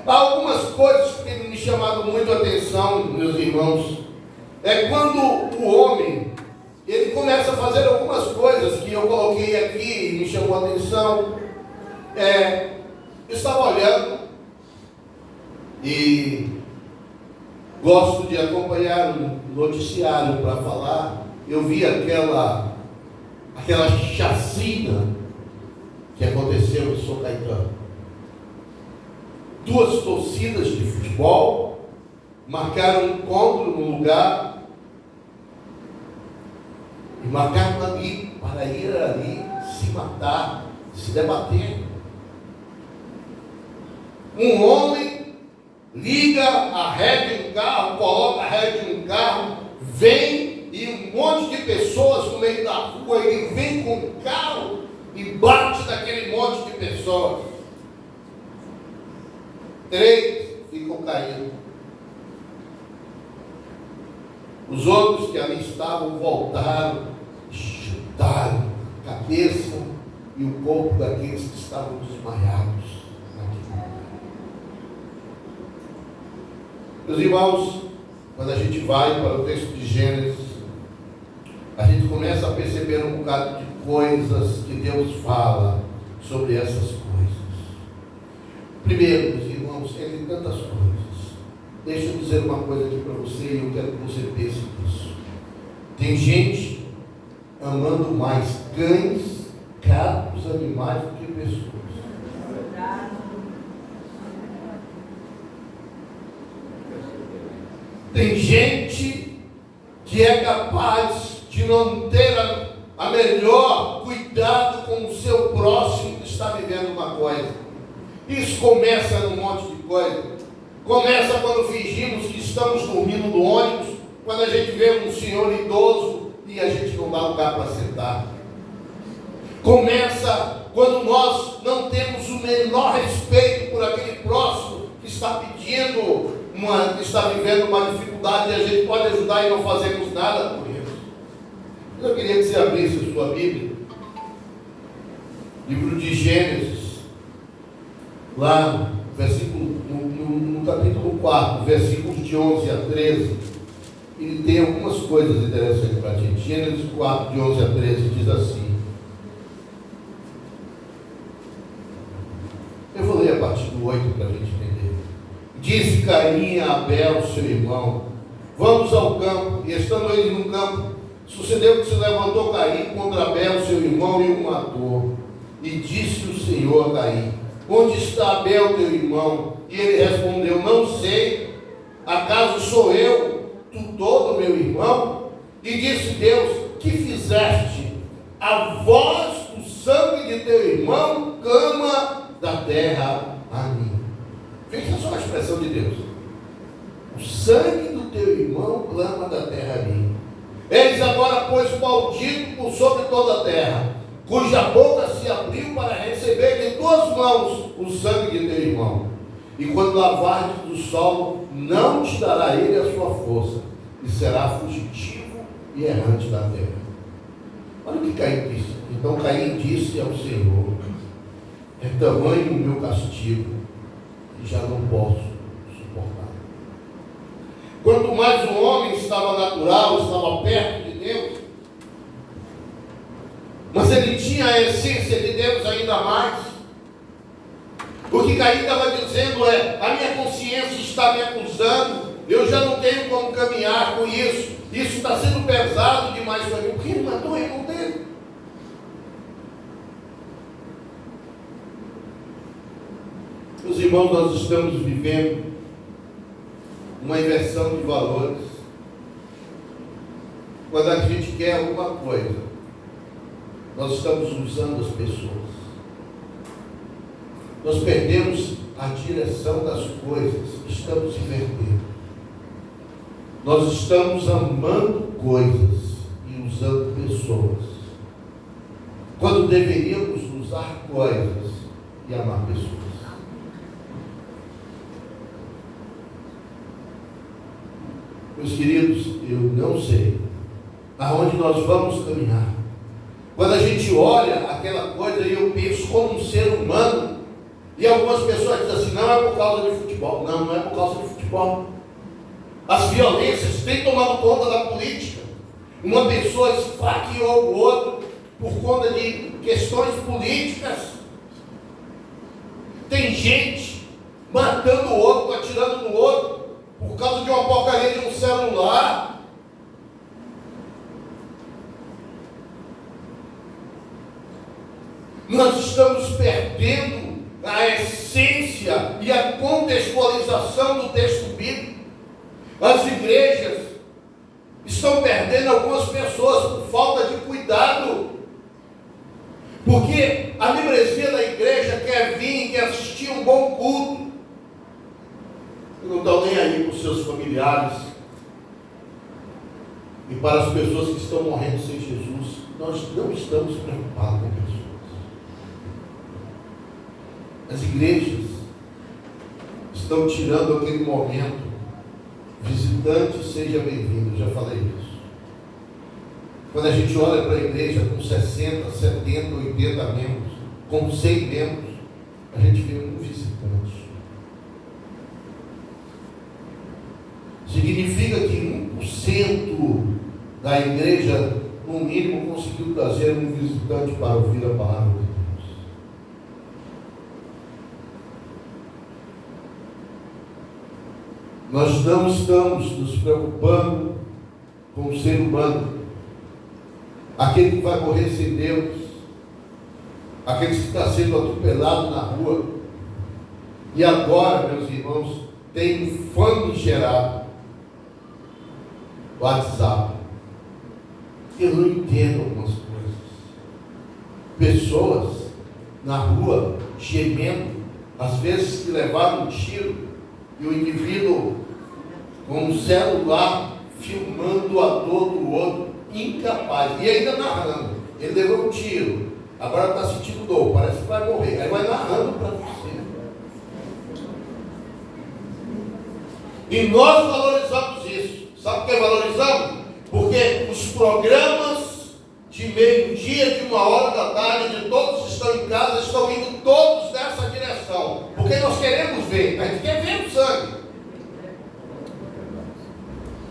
S6: Há algumas coisas que têm me chamado muito a atenção, meus irmãos, é quando o homem, ele começa a fazer algumas coisas que eu coloquei aqui e me chamou a atenção. Eu estava olhando e gosto de acompanhar o noticiário para falar. Eu vi aquela chacina que aconteceu em São Caetano. 2 torcidas de futebol marcaram um encontro no lugar e marcaram ali para ir ali se matar, se debater. Um homem liga a ré de um carro, coloca a ré de um carro, vem e um monte de pessoas no meio da rua, ele vem com o carro e bate naquele monte de pessoas. 3 ficam caídos. Os outros que ali estavam voltaram, chutaram a cabeça e o corpo daqueles que estavam desmaiados. Meus irmãos, quando a gente vai para o texto de Gênesis, a gente começa a perceber um bocado de coisas que Deus fala sobre essas coisas. Primeiro, meus irmãos, entre tantas coisas, deixa eu dizer uma coisa aqui para você e eu quero que você pense nisso. Tem gente amando mais cães, gatos, animais do que pessoas. Tem gente que é capaz de não ter a melhor cuidado com o seu próximo que está vivendo uma coisa. Isso começa num monte de coisa. Começa quando fingimos que estamos dormindo no ônibus, quando a gente vê um senhor idoso e a gente não dá lugar para sentar. Começa quando nós não temos o menor respeito por aquele próximo que está pedindo, que está vivendo uma dificuldade e a gente pode ajudar e não fazemos nada por isso. Eu queria que você abrisse a sua Bíblia, livro de Gênesis, lá no capítulo 4, versículos de 11 a 13, ele tem algumas coisas interessantes para a gente. Gênesis 4, de 11 a 13, diz assim. Eu vou ler a partir do 8 para a gente entender. Disse Caim a Abel, seu irmão: vamos ao campo. E estando ele no campo, sucedeu que se levantou Caim contra Abel, seu irmão, e o matou. E disse o Senhor a Caim: onde está Abel, teu irmão? E ele respondeu: não sei. Acaso sou eu, tutor do meu irmão? E disse Deus: que fizeste? A voz do sangue de teu irmão clama da terra a mim. Veja só a expressão de Deus. O sangue do teu irmão clama da terra a mim. Eis agora, pois, maldito por sobre toda a terra, cuja boca se abriu para receber de tuas mãos o sangue de teu irmão. E quando lavares do solo, não te dará ele a sua força, e será fugitivo e errante da terra. Olha o que Caim disse. Então Caim disse ao Senhor: é tamanho o meu castigo, que já não posso suportar. Quanto mais o homem estava natural, estava perto de Deus, mas ele tinha a essência de Deus ainda mais. O que Caim estava dizendo é: a minha consciência está me acusando, eu já não tenho como caminhar com isso está sendo pesado demais para mim. Porque ele matou o irmão dele. Meus irmãos, nós estamos vivendo uma inversão de valores. Quando a gente quer alguma coisa, nós estamos usando as pessoas. Nós perdemos a direção das coisas, estamos invertendo. Nós estamos amando coisas e usando pessoas, quando deveríamos usar coisas e amar pessoas. Meus queridos, eu não sei aonde nós vamos caminhar. Quando a gente olha aquela coisa e eu penso como um ser humano, e algumas pessoas dizem assim: não é por causa de futebol. Não, não é por causa de futebol. As violências têm tomado conta da política. Uma pessoa esfaqueou o outro por conta de questões políticas. Tem gente matando o outro, atirando no outro, por causa de uma porcaria de um celular. Nós estamos perdendo a essência e a contextualização do texto bíblico. As igrejas estão perdendo algumas pessoas por falta de cuidado. Porque a membresia da igreja quer vir, quer assistir um bom culto. E não estão nem aí para os seus familiares. E para as pessoas que estão morrendo sem Jesus, nós não estamos preocupados com pessoas. As igrejas estão tirando aquele momento. Visitante, seja bem-vindo. Já falei isso. Quando a gente olha para a igreja com 60, 70, 80 membros, com 100 membros, a gente vê um visitante. Significa que 1% da igreja, no mínimo, conseguiu trazer um visitante para ouvir a palavra de Deus. Nós não estamos nos preocupando com o ser humano, aquele que vai morrer sem Deus, aquele que está sendo atropelado na rua. E agora, meus irmãos, tem famigerado WhatsApp. Eu não entendo algumas coisas. Pessoas na rua gemendo, às vezes que levaram um tiro, e o indivíduo com um celular filmando a dor do outro, incapaz, e ainda narrando. Ele levou um tiro, agora está sentindo dor, parece que vai morrer. Aí vai narrando para você. E nós valorizamos isso. Sabe por que valorizamos? Porque os programas de meio-dia, de 1h da tarde, de todos estão em casa, estão indo todos nessa direção. Porque nós queremos ver, a gente quer ver o sangue.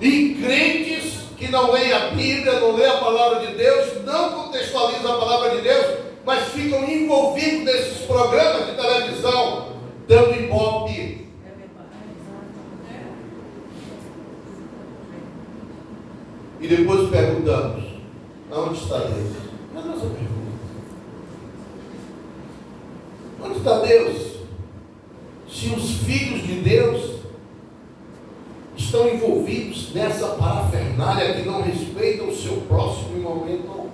S6: E crentes que não leem a Bíblia, não leem a palavra de Deus, não contextualizam a palavra de Deus, mas ficam envolvidos nesses programas de televisão, dando ibope. E depois perguntamos, aonde está Deus? É a nossa pergunta. Onde está Deus? Se os filhos de Deus estão envolvidos nessa parafernália que não respeita o seu próximo em momento algum.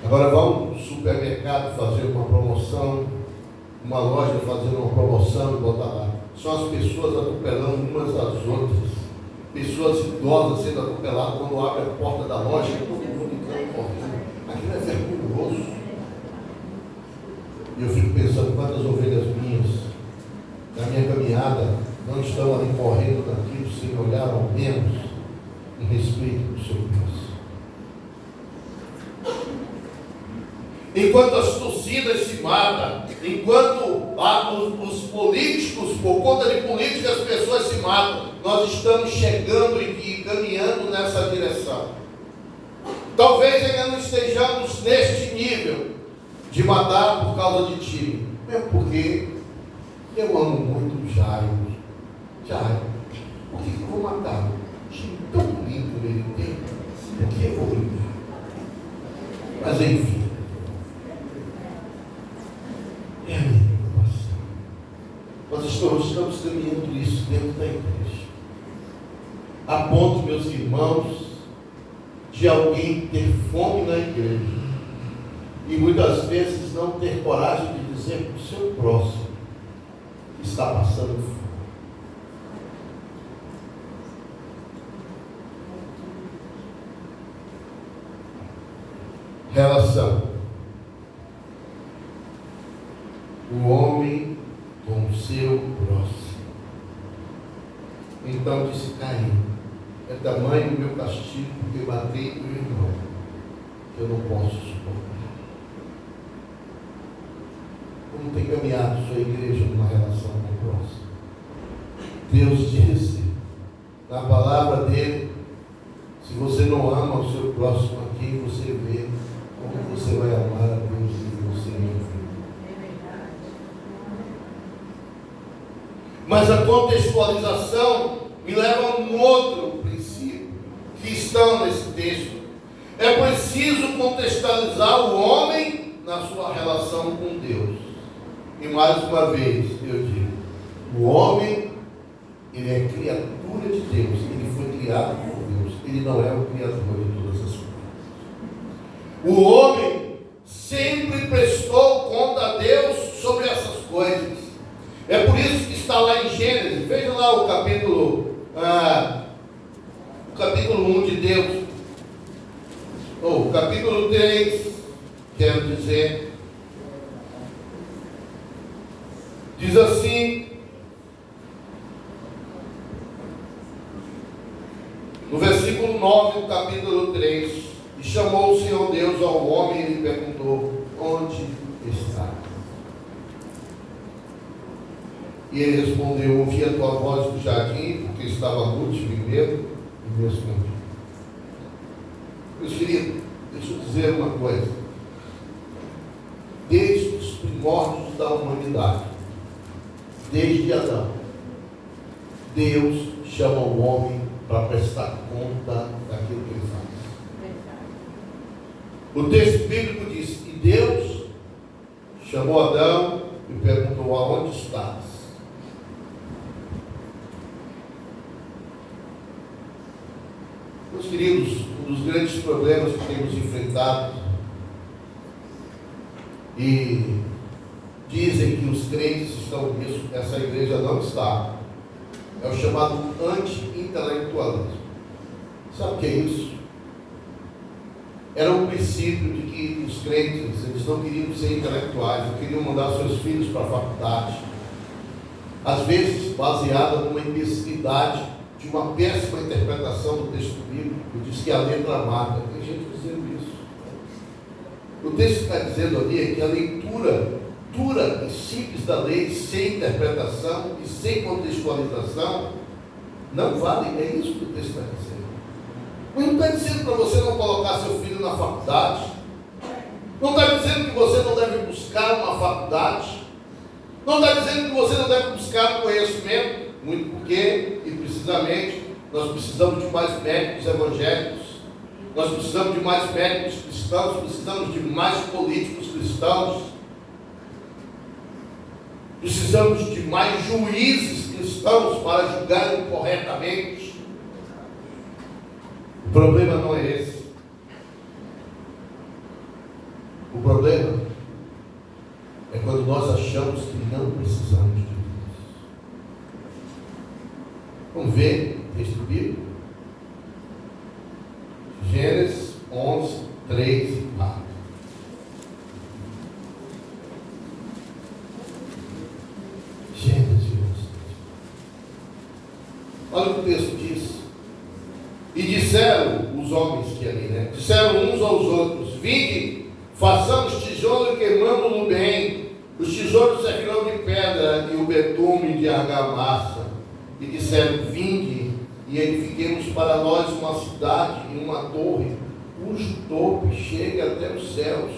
S6: Agora vá ao supermercado fazer uma promoção, uma loja fazendo uma promoção e botar lá. São as pessoas atropelando umas às outras. Pessoas idosas sendo atropeladas quando abre a porta da loja e todo mundo entrando correndo. Aquilo é vergonhoso. E eu fico pensando quantas ovelhas minhas, na minha caminhada, não estão ali correndo daquilo sem olhar ao menos em respeito do seu Deus. Enquanto as torcidas se matam, enquanto os políticos, por conta de política, as pessoas se matam, nós estamos chegando e caminhando nessa direção. Talvez ainda não estejamos neste nível de matar por causa de tiro. Mesmo porque eu amo muito o Jairo. Por que eu vou matar? Um time tão lindo ele tem. Por que eu vou brincar? Mas enfim. É a minha preocupação. Nós estamos caminhando isso dentro da igreja. A ponto, meus irmãos, de alguém ter fome na igreja e muitas vezes não ter coragem de dizer para o seu próximo que está passando fome. Relação. O homem com o seu próximo. Então disse Caim: é tamanho o meu castigo porque matei o meu irmão, que eu não posso suportar. Como tem caminhado sua igreja numa relação com o próximo? Deus disse na palavra dele: se você não ama o seu próximo, a quem você vê, como você vai amar a Deus e você não vê? Mas a contextualização me leva a um outro princípio que está nesse texto. É preciso contextualizar o homem na sua relação com Deus. E mais uma vez eu digo, o homem, ele é criatura de Deus, ele foi criado por Deus, ele não é o criador de todas as coisas. O homem sempre prestou conta a Deus sobre essas coisas. É por isso que está lá em Gênesis, veja lá o capítulo 1 de Deus, ou o capítulo 3, quero dizer, diz assim, no versículo 9 do capítulo 3, e chamou o Senhor Deus ao homem e lhe perguntou, onde está? E ele respondeu, ouvi a tua voz do jardim, porque estava nu, tive medo e me escondi. Meus queridos, deixa eu dizer uma coisa. Desde os primórdios da humanidade, desde Adão, Deus chama o homem para prestar conta daquilo que ele faz. O texto bíblico diz, e Deus chamou Adão e perguntou, aonde estás? Meus queridos, um dos grandes problemas que temos enfrentado, e dizem que os crentes estão nisso, essa igreja não está, é o chamado anti-intelectualismo. Sabe o que é isso? Era um princípio de que os crentes, eles não queriam ser intelectuais, não queriam mandar seus filhos para a faculdade, às vezes baseada numa imbecilidade de uma péssima interpretação do texto bíblico, diz que a letra mata. Tem gente dizendo isso. O texto está dizendo ali é que a leitura dura e simples da lei, sem interpretação e sem contextualização, não vale. É isso que o texto está dizendo. Mas não está dizendo para você não colocar seu filho na faculdade, não está dizendo que você não deve buscar uma faculdade, não está dizendo que você não deve buscar conhecimento, muito porque, e precisamente, nós precisamos de mais médicos evangélicos, nós precisamos de mais médicos cristãos, precisamos de mais políticos cristãos, precisamos de mais juízes cristãos para julgarem corretamente. O problema não é esse. O problema é quando nós achamos que não precisamos de Deus. Vamos ver o texto bíblico? Gênesis 11, 3 e 4. Gênesis 11. Olha o que o texto diz. E disseram os homens que ali, né? Disseram uns aos outros, vinde, façamos tijolo e queimamo-no bem. Os tijolos servirão de pedra e o betume de argamassa. E disseram, vinde, e edifiquemos para nós uma cidade e uma torre, cujo topo chegue até os céus,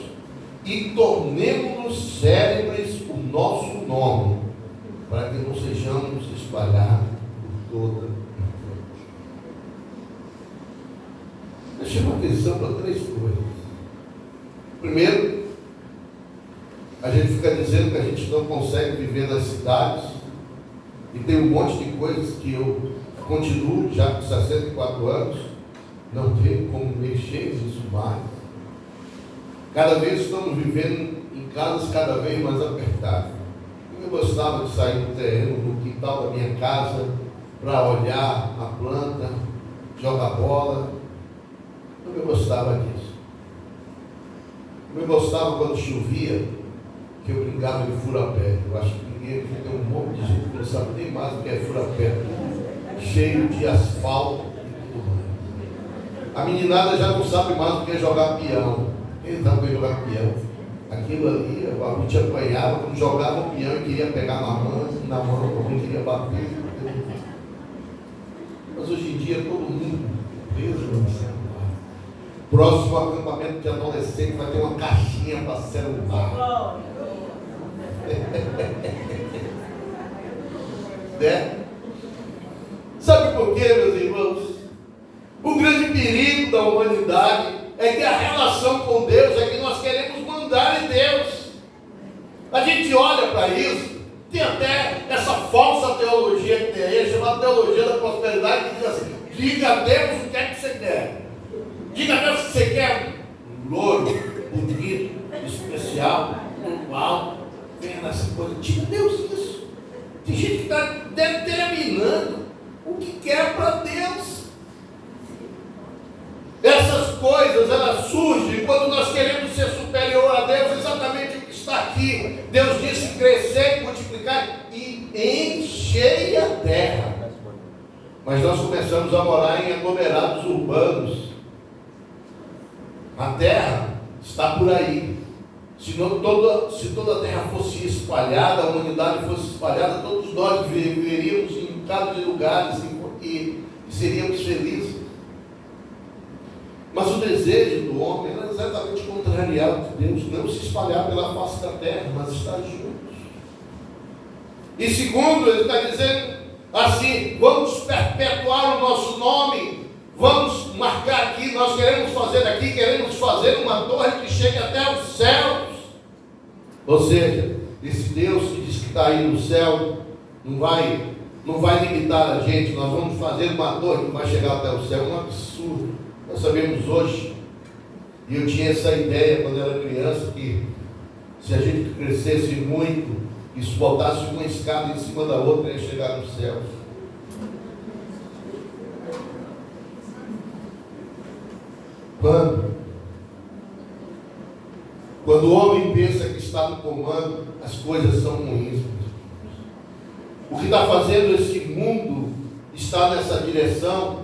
S6: e tornemo-nos célebres o nosso nome, para que não sejamos espalhados por toda a terra. Eu chamo a atenção para três coisas. Primeiro, a gente fica dizendo que a gente não consegue viver nas cidades, e tem um monte de coisas que eu continuo, já com 64 anos, não tenho como mexer nisso mais. Cada vez estamos vivendo em casas cada vez mais apertadas. Eu gostava de sair do terreno, no quintal da minha casa, para olhar a planta, jogar bola. Eu gostava disso. Eu gostava quando chovia, que eu brincava de fura-pé. Eu acho que ninguém tem um monte de gente que não sabe nem mais o que é fura-pé. Cheio de asfalto e tudo mais. A meninada já não sabe mais o que é jogar peão. Quem sabe o que é jogar peão? Aquilo ali, a gente apanhava, quando jogava o peão e queria pegar na mão, como queria bater. Mas hoje em dia todo mundo preso no celular. Próximo acampamento de adolescente vai ter uma caixinha para celular. Né? Sabe por quê, meus irmãos? O grande perigo da humanidade é que a relação com Deus é que nós queremos mandar em Deus. A gente olha para isso, tem até essa falsa teologia que tem aí, chamada teologia da prosperidade, que diz assim: diga a Deus o que é que você quer. Diga a Deus que você quer um louro, bonito, especial, igual, vem nessa coisa. Diga a Deus isso. Tem gente que está determinando o que quer para Deus. Essas coisas, elas surgem quando nós queremos ser superior a Deus, exatamente o que está aqui. Deus disse: crescer, multiplicar e encher a terra. Mas nós começamos a morar em aglomerados urbanos. A terra está por aí. Se toda a terra fosse espalhada, a humanidade fosse espalhada, todos nós viveríamos em um bocado de lugares e seríamos felizes. Mas o desejo do homem era exatamente contrariado de Deus, não se espalhar pela face da terra, mas estar juntos. E segundo, ele está dizendo assim: vamos perpetuar o nosso nome, vamos marcar aqui, nós queremos fazer uma torre que chegue até os céus. Ou seja, esse Deus que diz que está aí no céu, não vai limitar a gente. Nós vamos fazer uma torre que vai chegar até o céu. É um absurdo. Nós sabemos hoje, e eu tinha essa ideia quando era criança, que se a gente crescesse muito, isso botasse uma escada em cima da outra, ia chegar nos céus. Quando o homem pensa que está no comando, as coisas são ruins. O que está fazendo esse mundo estar nessa direção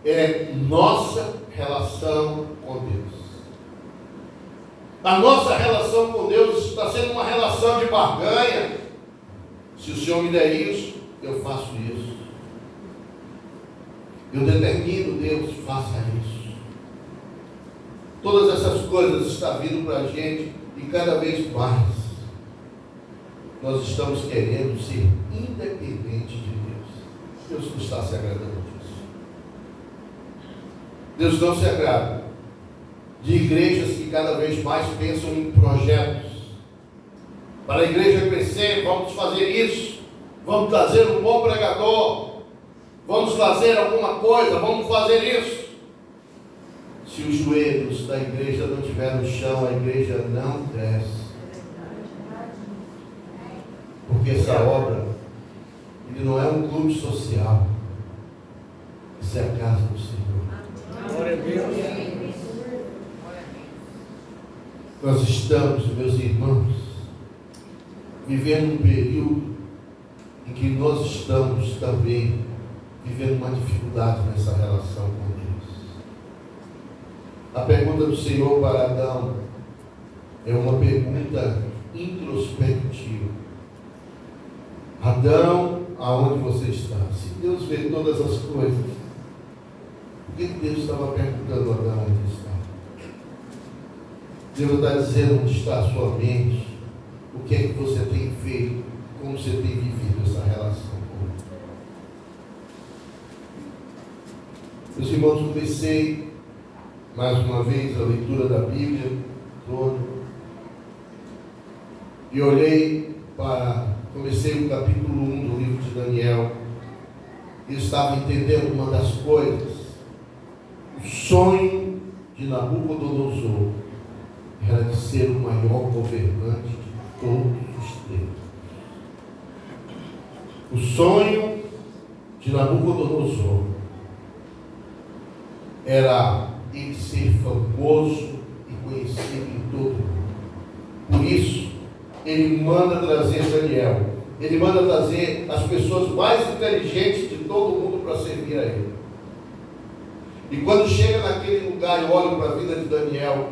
S6: é nossa relação com Deus. A nossa relação com Deus está sendo uma relação de barganha. Se o Senhor me der isso, eu faço isso. Eu determino, Deus, faça isso. Todas essas coisas estão vindo para a gente e cada vez mais nós estamos querendo ser independentes de Deus. Deus não está se agradando disso. Deus não se agrada de igrejas que cada vez mais pensam em projetos. Para a igreja crescer, vamos fazer isso, vamos trazer um bom pregador, vamos fazer alguma coisa, vamos fazer isso. Se os joelhos da igreja não estiver no chão, a igreja não cresce. Porque essa obra, ele não é um clube social. Isso é a casa do Senhor. Glória a Deus. Nós estamos, meus irmãos, vivendo um período em que nós estamos também vivendo uma dificuldade nessa relação com Deus. A pergunta do Senhor para Adão é uma pergunta introspectiva. Adão, aonde você está? Se Deus vê todas as coisas, por que Deus estava perguntando a Adão onde está? Deus está dizendo onde está a sua mente, o que é que você tem feito, como você tem vivido essa relação com Deus. Meus irmãos, comecei mais uma vez a leitura da Bíblia toda e comecei o capítulo 1 do livro de Daniel e estava entendendo uma das coisas. O sonho de Nabucodonosor era de ser o maior governante de todos os tempos. O sonho de Nabucodonosor era ele ser famoso e conhecido em todo o mundo. Por isso, ele manda trazer Daniel. Ele manda trazer as pessoas mais inteligentes de todo o mundo para servir a ele. E quando chega naquele lugar e olha para a vida de Daniel,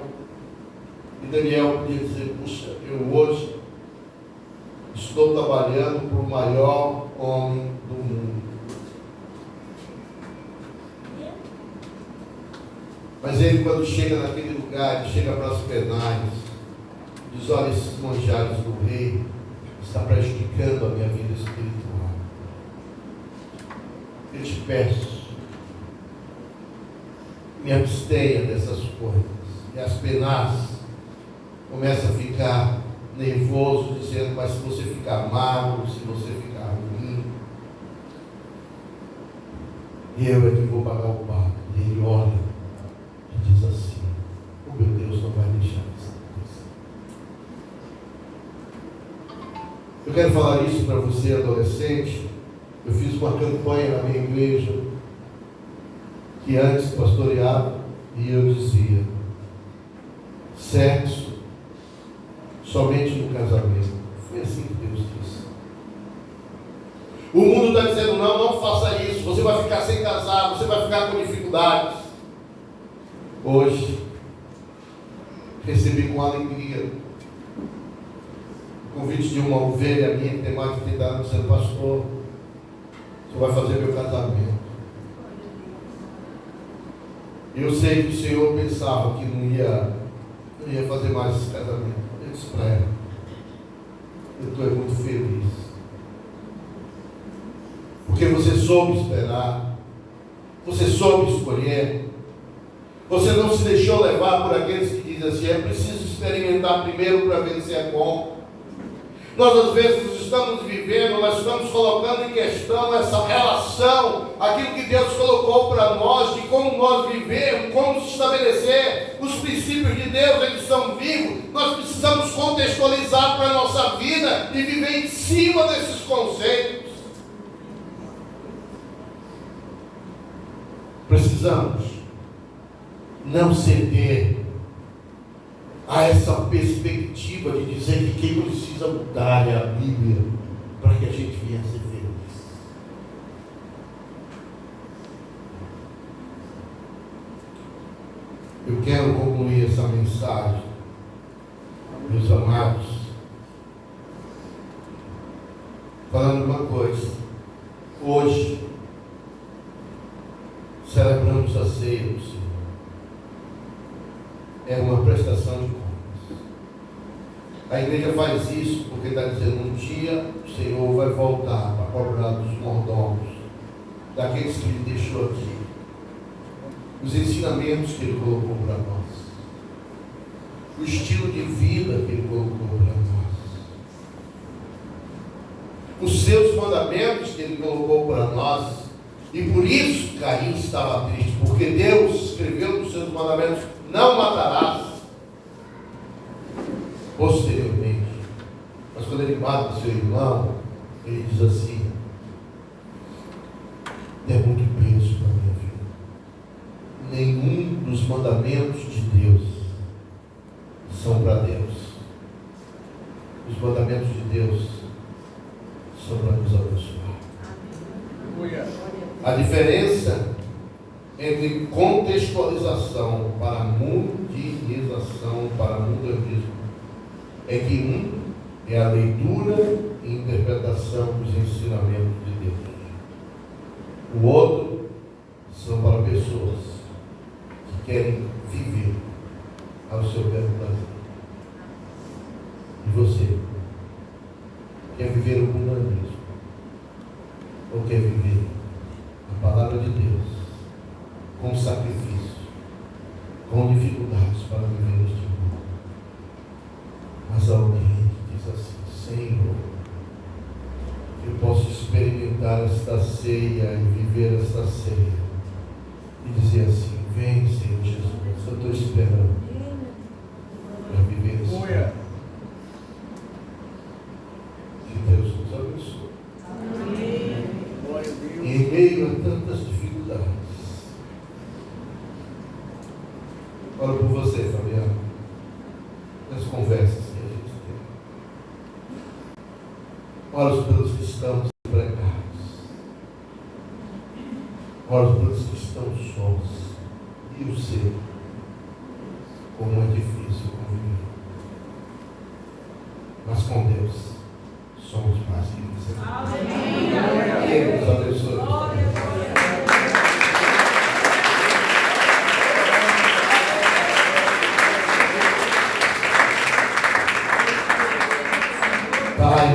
S6: e Daniel podia dizer: puxa, eu hoje estou trabalhando para o maior homem do mundo. Mas ele, quando chega naquele lugar, ele chega para as penais, diz: olha, esses manjares do rei está prejudicando a minha vida espiritual. Eu te peço, me abstenha dessas coisas. E as penas começam a ficar nervoso, dizendo, mas se você ficar magro, se você ficar ruim, eu é que vou pagar o pato. E ele olha e diz assim, o meu Deus não vai deixar isso acontecer. Eu quero falar isso para você, adolescente. Eu fiz uma campanha na minha igreja, que antes pastoreava, e eu dizia, sexo somente no casamento. Foi assim que Deus disse. O mundo está dizendo, não faça isso, você vai ficar sem casar, você vai ficar com dificuldades. Hoje, recebi com alegria o convite de uma ovelha minha, que tem mais de 30 anos, dizendo, pastor, você vai fazer meu casamento. Eu sei que o Senhor pensava que não ia fazer mais esse casamento. Eu disse para ela, eu estou muito feliz. Porque você soube esperar, você soube escolher, você não se deixou levar por aqueles que dizem assim, é preciso experimentar primeiro para ver se é bom. Nós às vezes estamos vivendo, nós estamos colocando em questão essa relação, aquilo que Deus colocou para nós, de como nós vivemos, como se estabelecer. Os princípios de Deus, eles são vivos. Nós precisamos contextualizar para a nossa vida e viver em cima desses conceitos. Precisamos não ceder a essa perspectiva de dizer que quem precisa mudar é a Bíblia para que a gente venha a ser feliz. Eu quero concluir essa mensagem, meus amados, falando uma coisa. Hoje celebramos a ceia do Senhor. É uma prestação de contas. A igreja faz isso porque está dizendo, um dia o Senhor vai voltar para cobrar dos mordomos, daqueles que Ele deixou aqui, os ensinamentos que Ele colocou para nós, o estilo de vida que Ele colocou para nós, os seus mandamentos que Ele colocou para nós. E por isso Caim estava triste, porque Deus escreveu nos seus mandamentos, não matarás. Posteriormente, mas quando ele mata seu irmão, ele diz assim, é muito peso para a minha vida. Nenhum dos mandamentos de Deus são para Deus. Os mandamentos de Deus são para nos abençoar. A diferença entre contextualização para mundialização, para mundanismo, é que um é a leitura e interpretação dos ensinamentos de Deus. O outro são para pessoas que querem viver ao seu belo prazer. E você? Quer viver o mundanismo? Ou quer viver a palavra de Deus com sacrifício, com dificuldades para viver neste mundo? Mas alguém diz assim, Senhor, eu posso experimentar esta ceia e viver esta ceia e dizer assim, vem Senhor Jesus, eu estou esperando para viver esse mundo. Que Deus nos abençoe. E em meio a tantas dificuldades, oro por você, Fabiano, nas conversas que a gente tem. Oro pelos que estão desempregados. Oro pelos que estão sós. E eu sei como é difícil conviver. Mas com Deus somos mais que vencedores. Amém. Deus abençoe. Pai,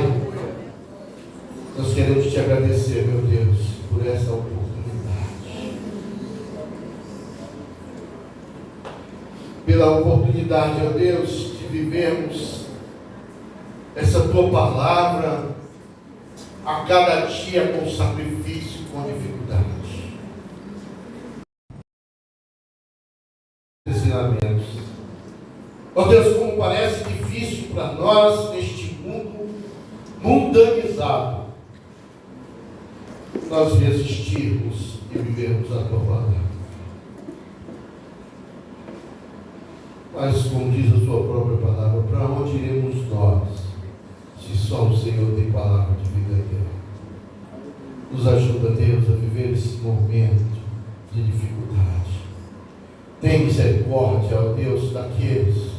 S6: nós queremos te agradecer, meu Deus, por essa oportunidade. Pela oportunidade, ó Deus, de vivermos essa tua palavra a cada dia com sacrifício, com dificuldade. Ensinamentos. Ó Deus, como parece difícil para nós neste mundo mundanizado, nós resistirmos e vivermos a tua palavra. Mas, como diz a sua própria palavra, para onde iremos nós, se só o Senhor tem palavra de vida eterna? Nos ajuda, Deus, a viver esse momento de dificuldade. Tem misericórdia, ó Deus, daqueles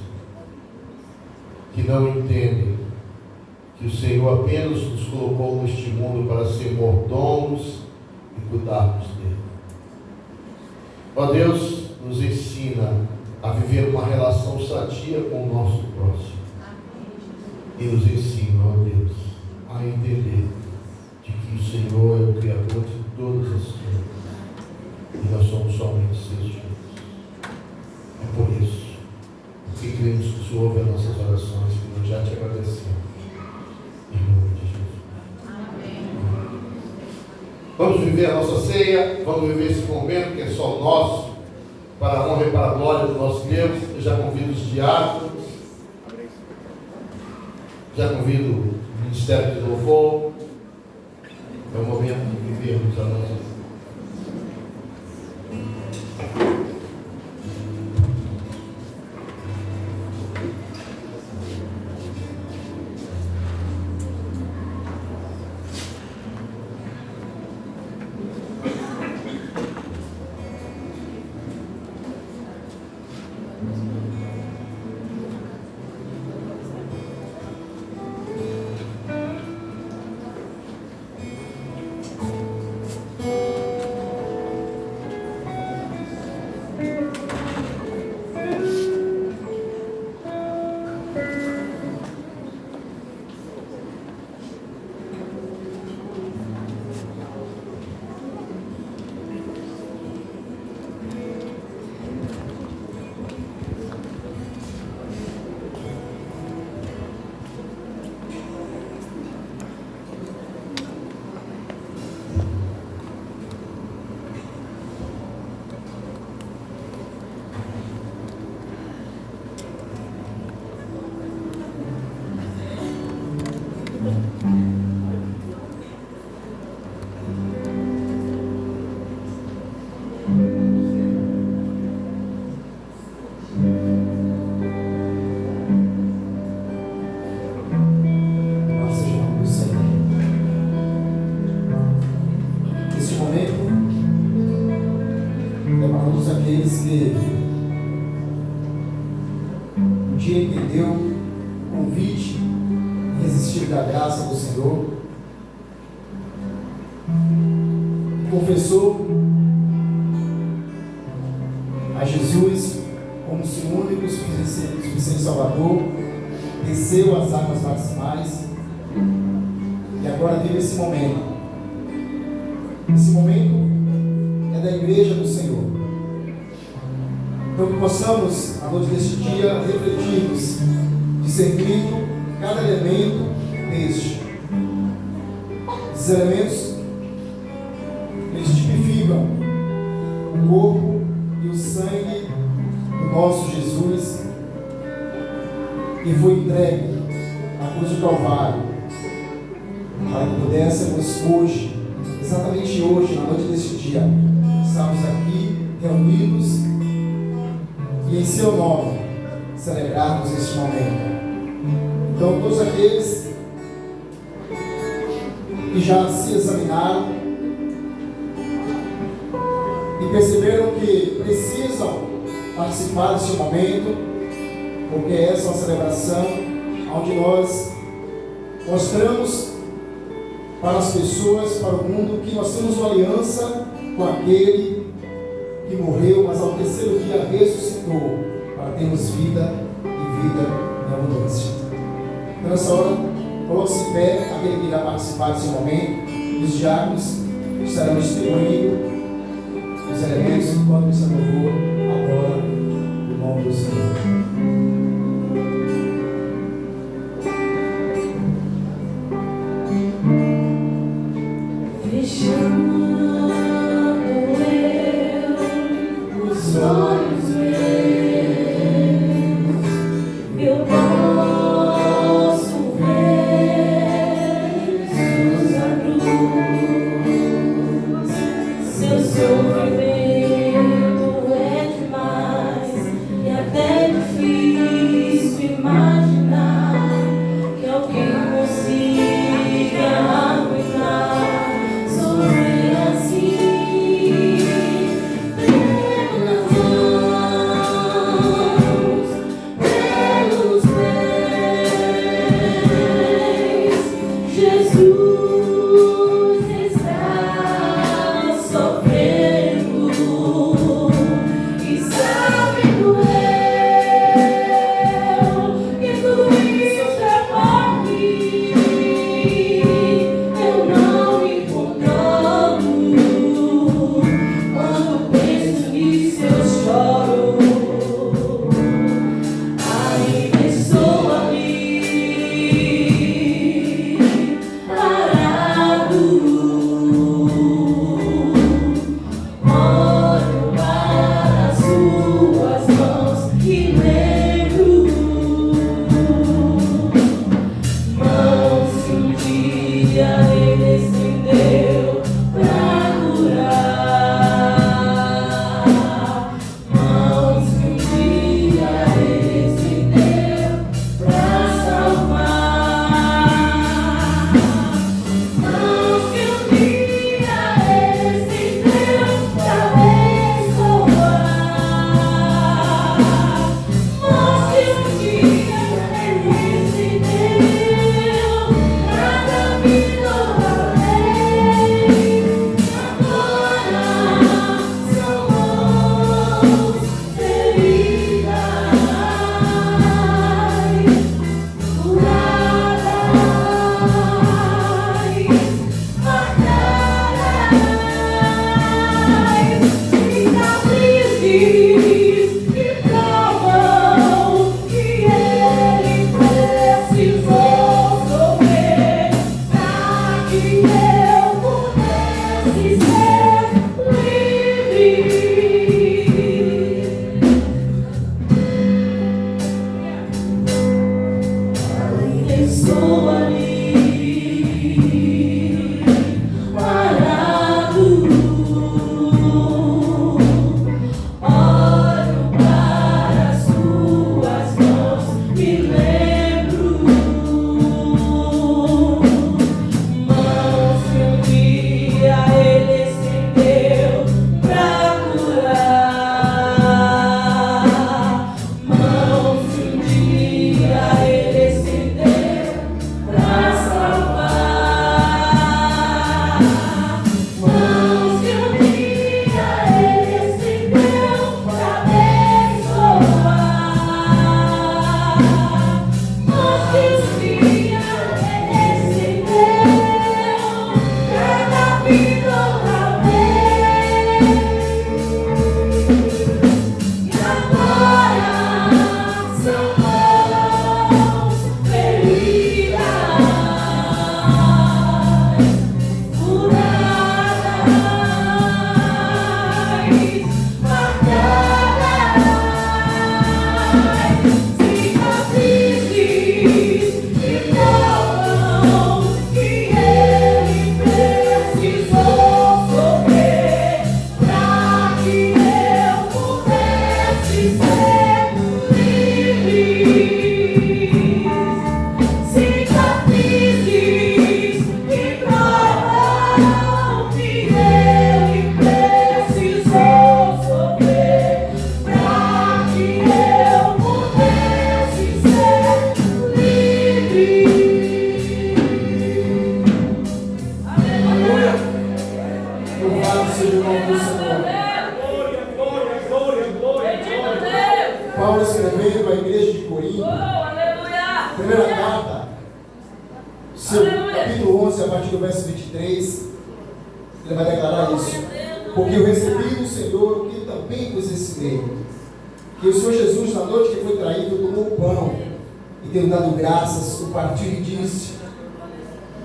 S6: que não entendem que o Senhor apenas nos colocou neste mundo para ser mordomos e cuidarmos dele. Ó Deus, nos ensina a viver uma relação sadia com o nosso próximo. E nos ensina, ó Deus, a entender de que o Senhor é o Criador de todas as coisas e nós somos somente seus filhos. É por isso que queremos que o Senhor ouve as nossas orações, que nós já te agradecemos. Em nome de Jesus. Amém. Vamos viver a nossa ceia, vamos viver esse momento que é só nosso, para a honra e para a glória do nosso Deus. Eu já convido os diáconos, já convido o Ministério de Louvor. É o momento de vivermos a nossa vida.
S1: Aqueles que um dia entendeu o convite e resistir da graça do Senhor, e confessou a Jesus como seu único e suficiente Salvador, desceu as águas batismais e agora vive esse momento. Esse momento é da igreja do Senhor. Então que possamos, à noite deste dia, refletirmos, discernindo cada elemento deste. Esses elementos, eles tipificam o corpo e o sangue do nosso Jesus, que foi entregue na cruz do Calvário, para que pudéssemos hoje, exatamente hoje, na noite deste dia, estarmos aqui reunidos e em seu nome celebrarmos este momento. Então, todos aqueles que já se examinaram e perceberam que precisam participar deste momento, porque essa é uma celebração onde nós mostramos para as pessoas, para o mundo, que nós temos uma aliança com aquele que morreu, mas ao terceiro dia ressuscitou, para termos vida e vida em abundância. Então, nessa hora, coloque-se em pé aquele que irá participar desse momento, e os diáconos estarão distribuindo os elementos enquanto esse louvor adora o nome do Senhor.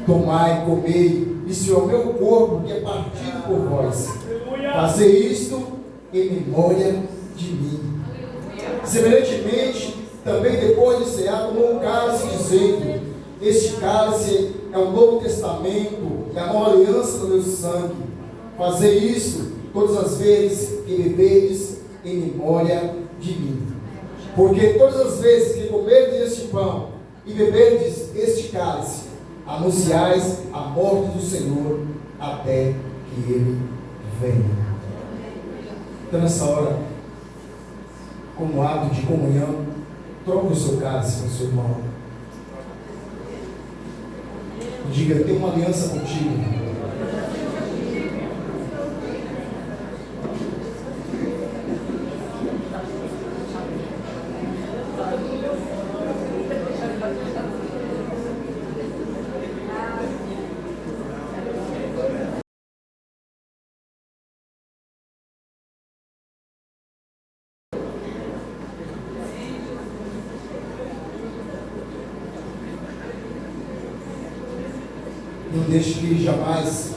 S1: Tomai, comei, isso é o meu corpo que é partido por vós. Fazer isto em memória de mim. Semelhantemente, também depois de cear, tomou um cálice, dizendo: este cálice é o Novo Testamento, é a nova aliança do meu sangue. Fazer isto todas as vezes que bebedes em memória de mim. Porque todas as vezes que comerdes este pão e beberdes este cálice, anunciais a morte do Senhor até que Ele venha. Então, nessa hora, como ato de comunhão, troque o seu cálice com o seu irmão. Diga: eu tenho uma aliança contigo. Não deixe que jamais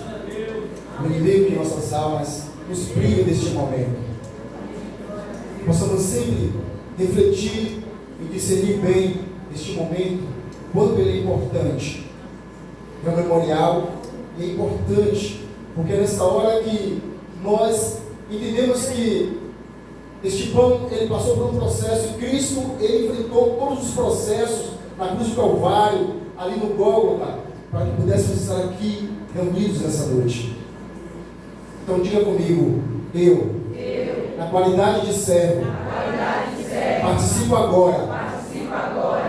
S1: o inimigo de nossas almas nos prive deste momento. Possamos sempre refletir e discernir bem este momento, quanto ele é importante. É um memorial e é importante, porque é nessa hora que nós entendemos que este pão, ele passou por um processo, e Cristo, ele enfrentou todos os processos na cruz do Calvário, ali no Gólgota, para que pudéssemos estar aqui reunidos nessa noite. Então diga comigo: eu na qualidade de servo, participo agora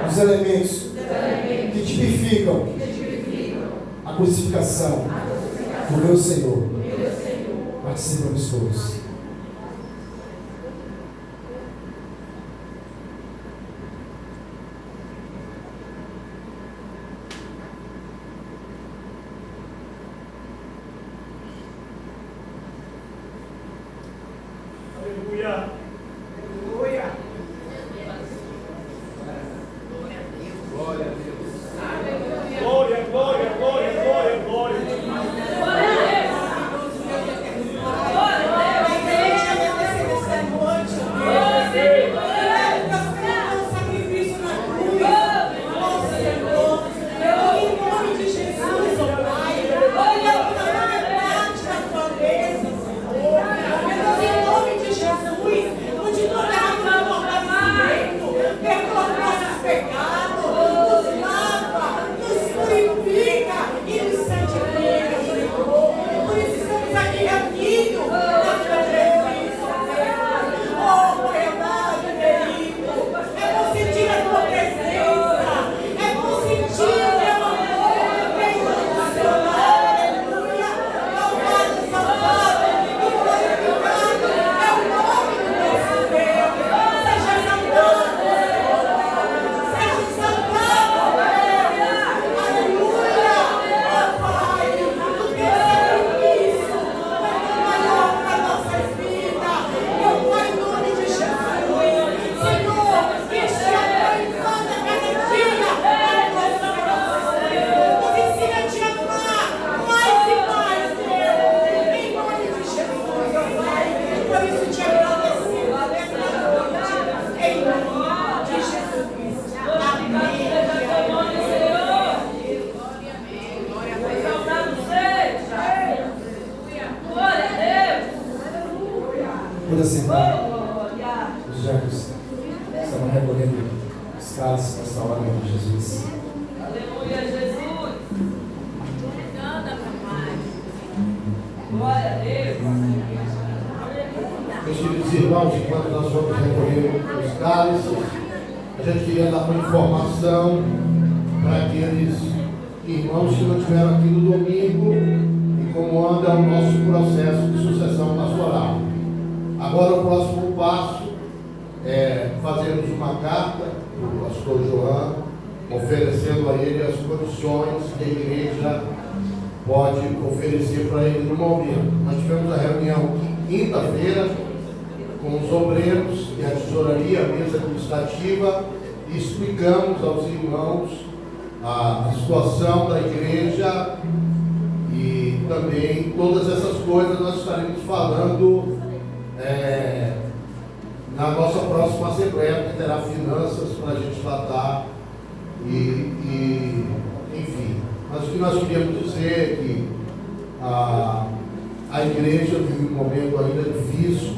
S1: dos elementos que tipificam a crucificação do meu Senhor. Participamos todos. Pode sentar. Os diáconos estão recolhendo os cálices nessa hora, em nome de Jesus.
S2: Aleluia, Jesus. Glória a Deus.
S6: Meus queridos irmãos, enquanto nós vamos recolher os cálices, a gente queria dar uma informação para aqueles irmãos que não estiveram aqui no domingo e como anda o nosso processo de sucessão pastoral. Agora o próximo passo é fazermos uma carta para o pastor João, oferecendo a ele as condições que a igreja pode oferecer para ele no momento. Nós tivemos a reunião quinta-feira com os obreiros e a tesouraria, a mesa administrativa, e explicamos aos irmãos a situação da igreja e também todas essas coisas nós estaremos falando na nossa próxima assembleia, que terá finanças para a gente tratar enfim. Mas o que nós queríamos dizer é que a igreja vive um momento ainda difícil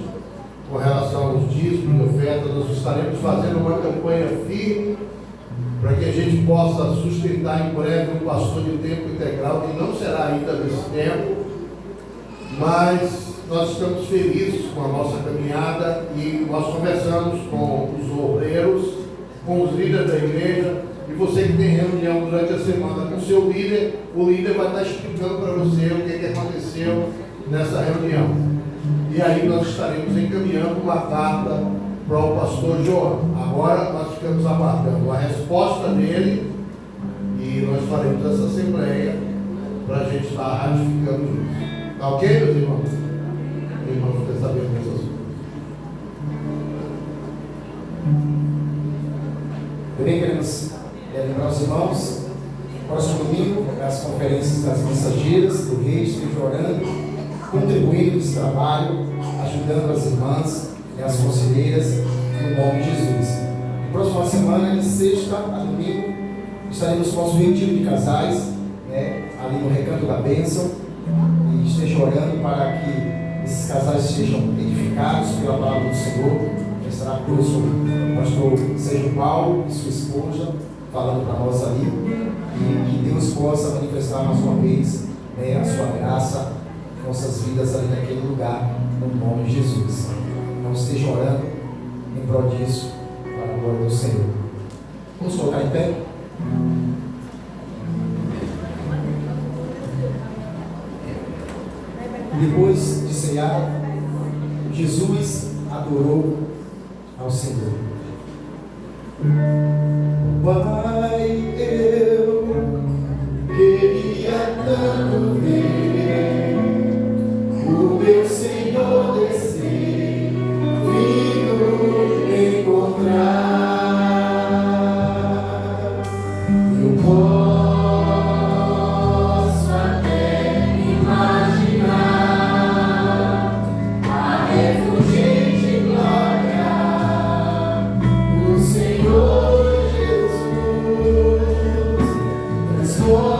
S6: com relação aos dízimos e ofertas. Nós estaremos fazendo uma campanha firme para que a gente possa sustentar em breve um pastor de tempo integral, que não será ainda nesse tempo, mas nós estamos felizes com a nossa caminhada e nós conversamos com os obreiros, com os líderes da igreja, e você que tem reunião durante a semana com o seu líder, o líder vai estar explicando para você o que aconteceu nessa reunião. E aí nós estaremos encaminhando uma carta para o pastor João. Agora nós ficamos aguardando a resposta dele e nós faremos essa assembleia para a gente estar ratificando isso. Tá ok, meus irmãos? Os irmãos querem saber dessas coisas.
S1: Também queremos lembrar os irmãos, próximo domingo, as conferências das mensageiras do Rei, esteja orando, contribuindo nesse trabalho, ajudando as irmãs e as conselheiras, no nome de Jesus. Próxima semana, de sexta a domingo, estaremos com o nosso retiro de casais, ali no Recanto da Bênção, e esteja orando para que esses casais sejam edificados pela palavra do Senhor. Estará conosco o pastor Sérgio Paulo e sua esposa, falando para nós ali, e que Deus possa manifestar mais uma vez a sua graça em nossas vidas ali naquele lugar, no nome de Jesus. Então esteja orando em prol disso, para a glória do Senhor. Vamos colocar em pé? Depois de cear, Jesus adorou ao Senhor. Pai, eu queria tanto ver o meu Senhor descer, vindo encontrar. Eu posso até imaginar a refulgente glória do Senhor Jesus, transforma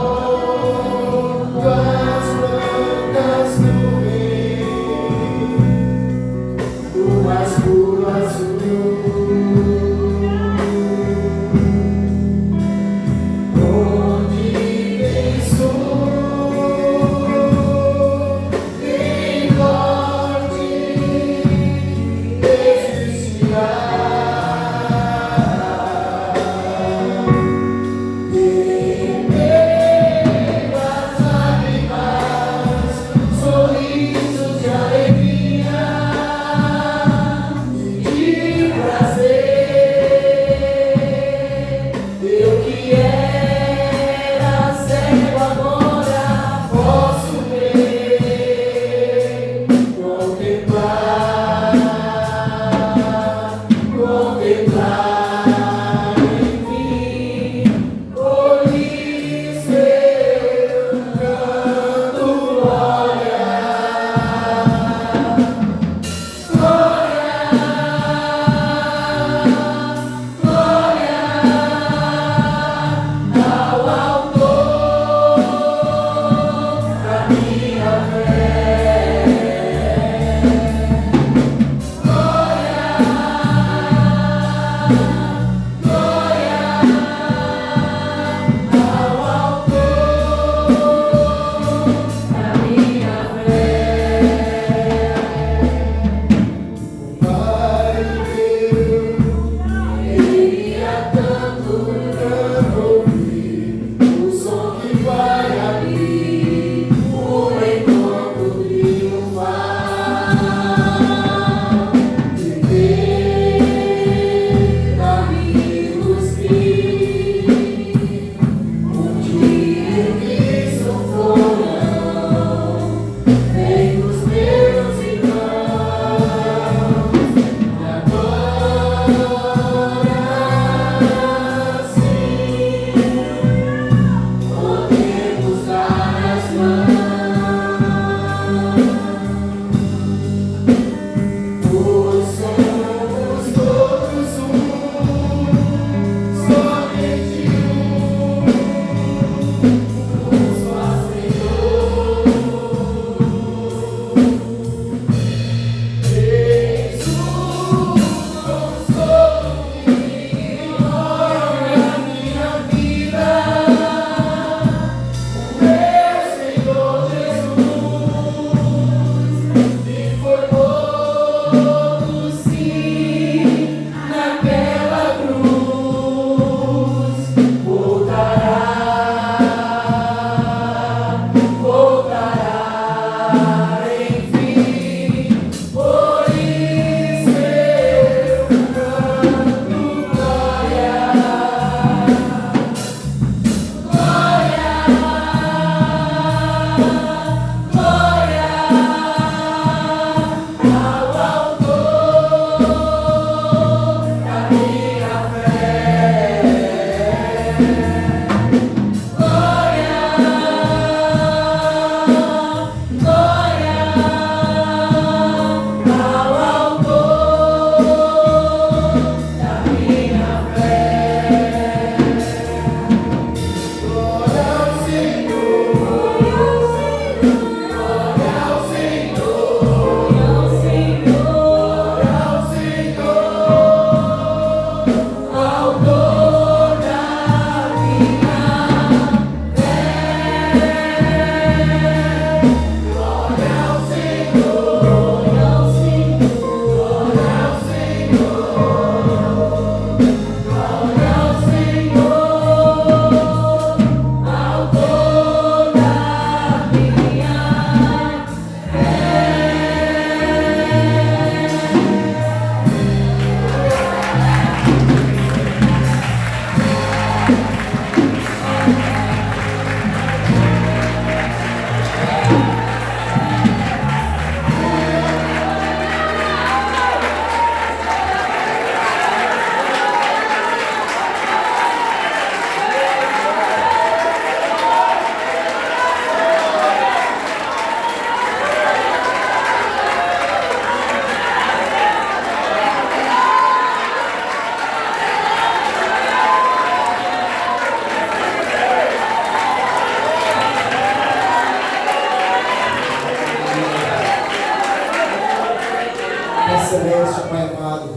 S1: celeste, Pai amado.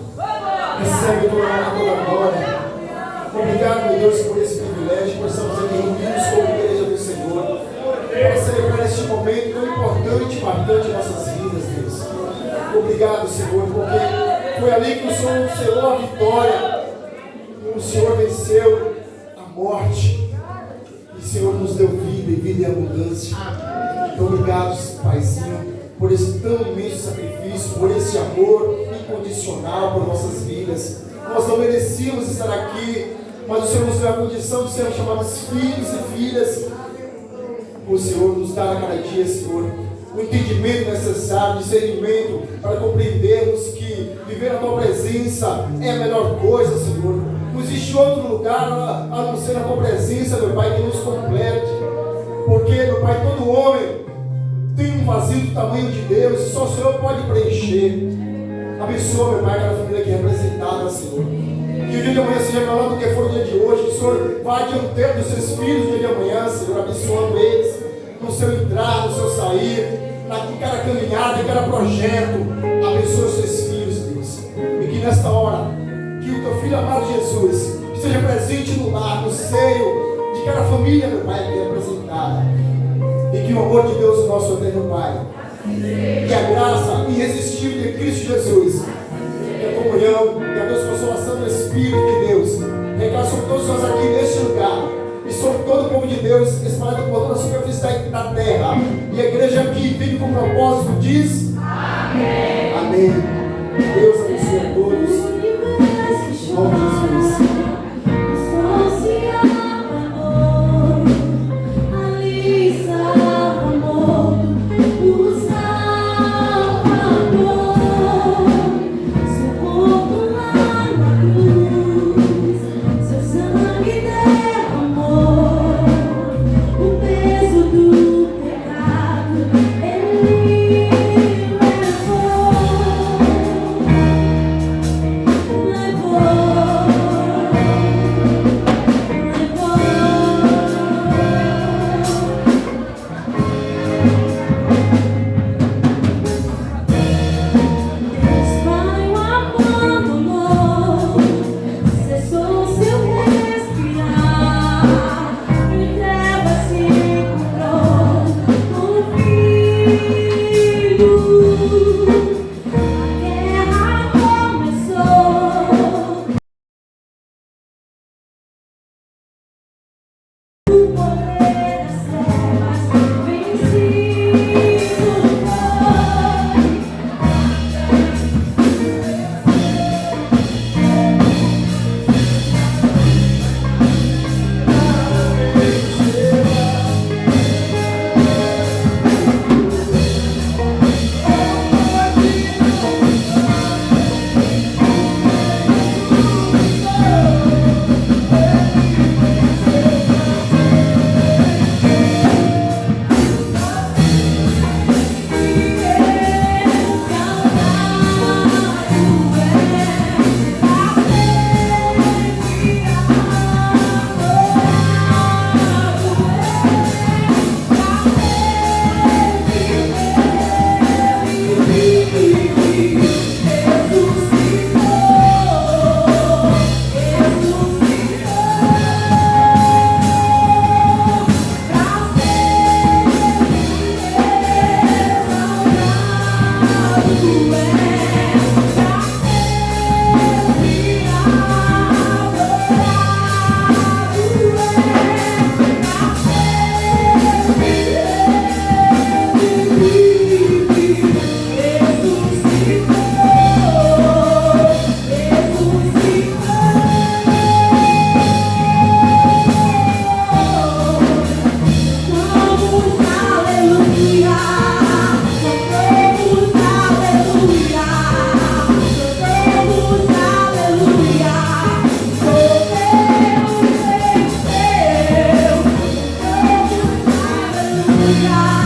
S1: Recebe toda a honra, toda a glória. Obrigado, meu Deus, por esse privilégio, por estarmos aqui reunidos como igreja do Senhor, para celebrar este momento tão importante e marcante em nossas vidas, Deus. Obrigado, Senhor, porque foi ali que o Senhor selou a vitória. O Senhor venceu a morte. E o Senhor nos deu vida e vida em abundância. Então, obrigado, Paizinho, por esse tão imenso sacrifício, por esse amor incondicional por nossas vidas. Nós não merecíamos estar aqui, mas o Senhor nos deu a condição de sermos chamados filhos e filhas. O Senhor nos dá a cada dia, Senhor, o entendimento necessário, o discernimento para compreendermos que viver na Tua presença é a melhor coisa, Senhor. Não existe outro lugar a não ser a Tua presença, meu Pai, que nos complete. Porque, meu Pai, todo homem tem um vazio do tamanho de Deus e só o Senhor pode preencher. Abençoa, meu Pai, aquela família aqui representada, Senhor. Que o dia de amanhã seja melhor do que for o dia de hoje. Que o Senhor vá adiantando dos seus filhos no dia de amanhã, Senhor, abençoando eles no seu entrar, no seu sair, em cada caminhada, em cada projeto. Abençoa os seus filhos, Deus. E que nesta hora, que o Teu Filho amado Jesus esteja presente no lar, no seio de cada família, meu Pai, aqui representada. E que o amor de Deus, nosso eterno Pai, que a graça irresistível de Cristo Jesus, que a comunhão e a Deus consolação do Espírito de Deus recaia sobre todos nós aqui neste lugar e sobre todo o povo de Deus espalhado por toda a superfície da terra. E a igreja aqui vive com propósito diz amém. Amém. Deus abençoe a todos. Em nome de Jesus.
S7: Hallelujah.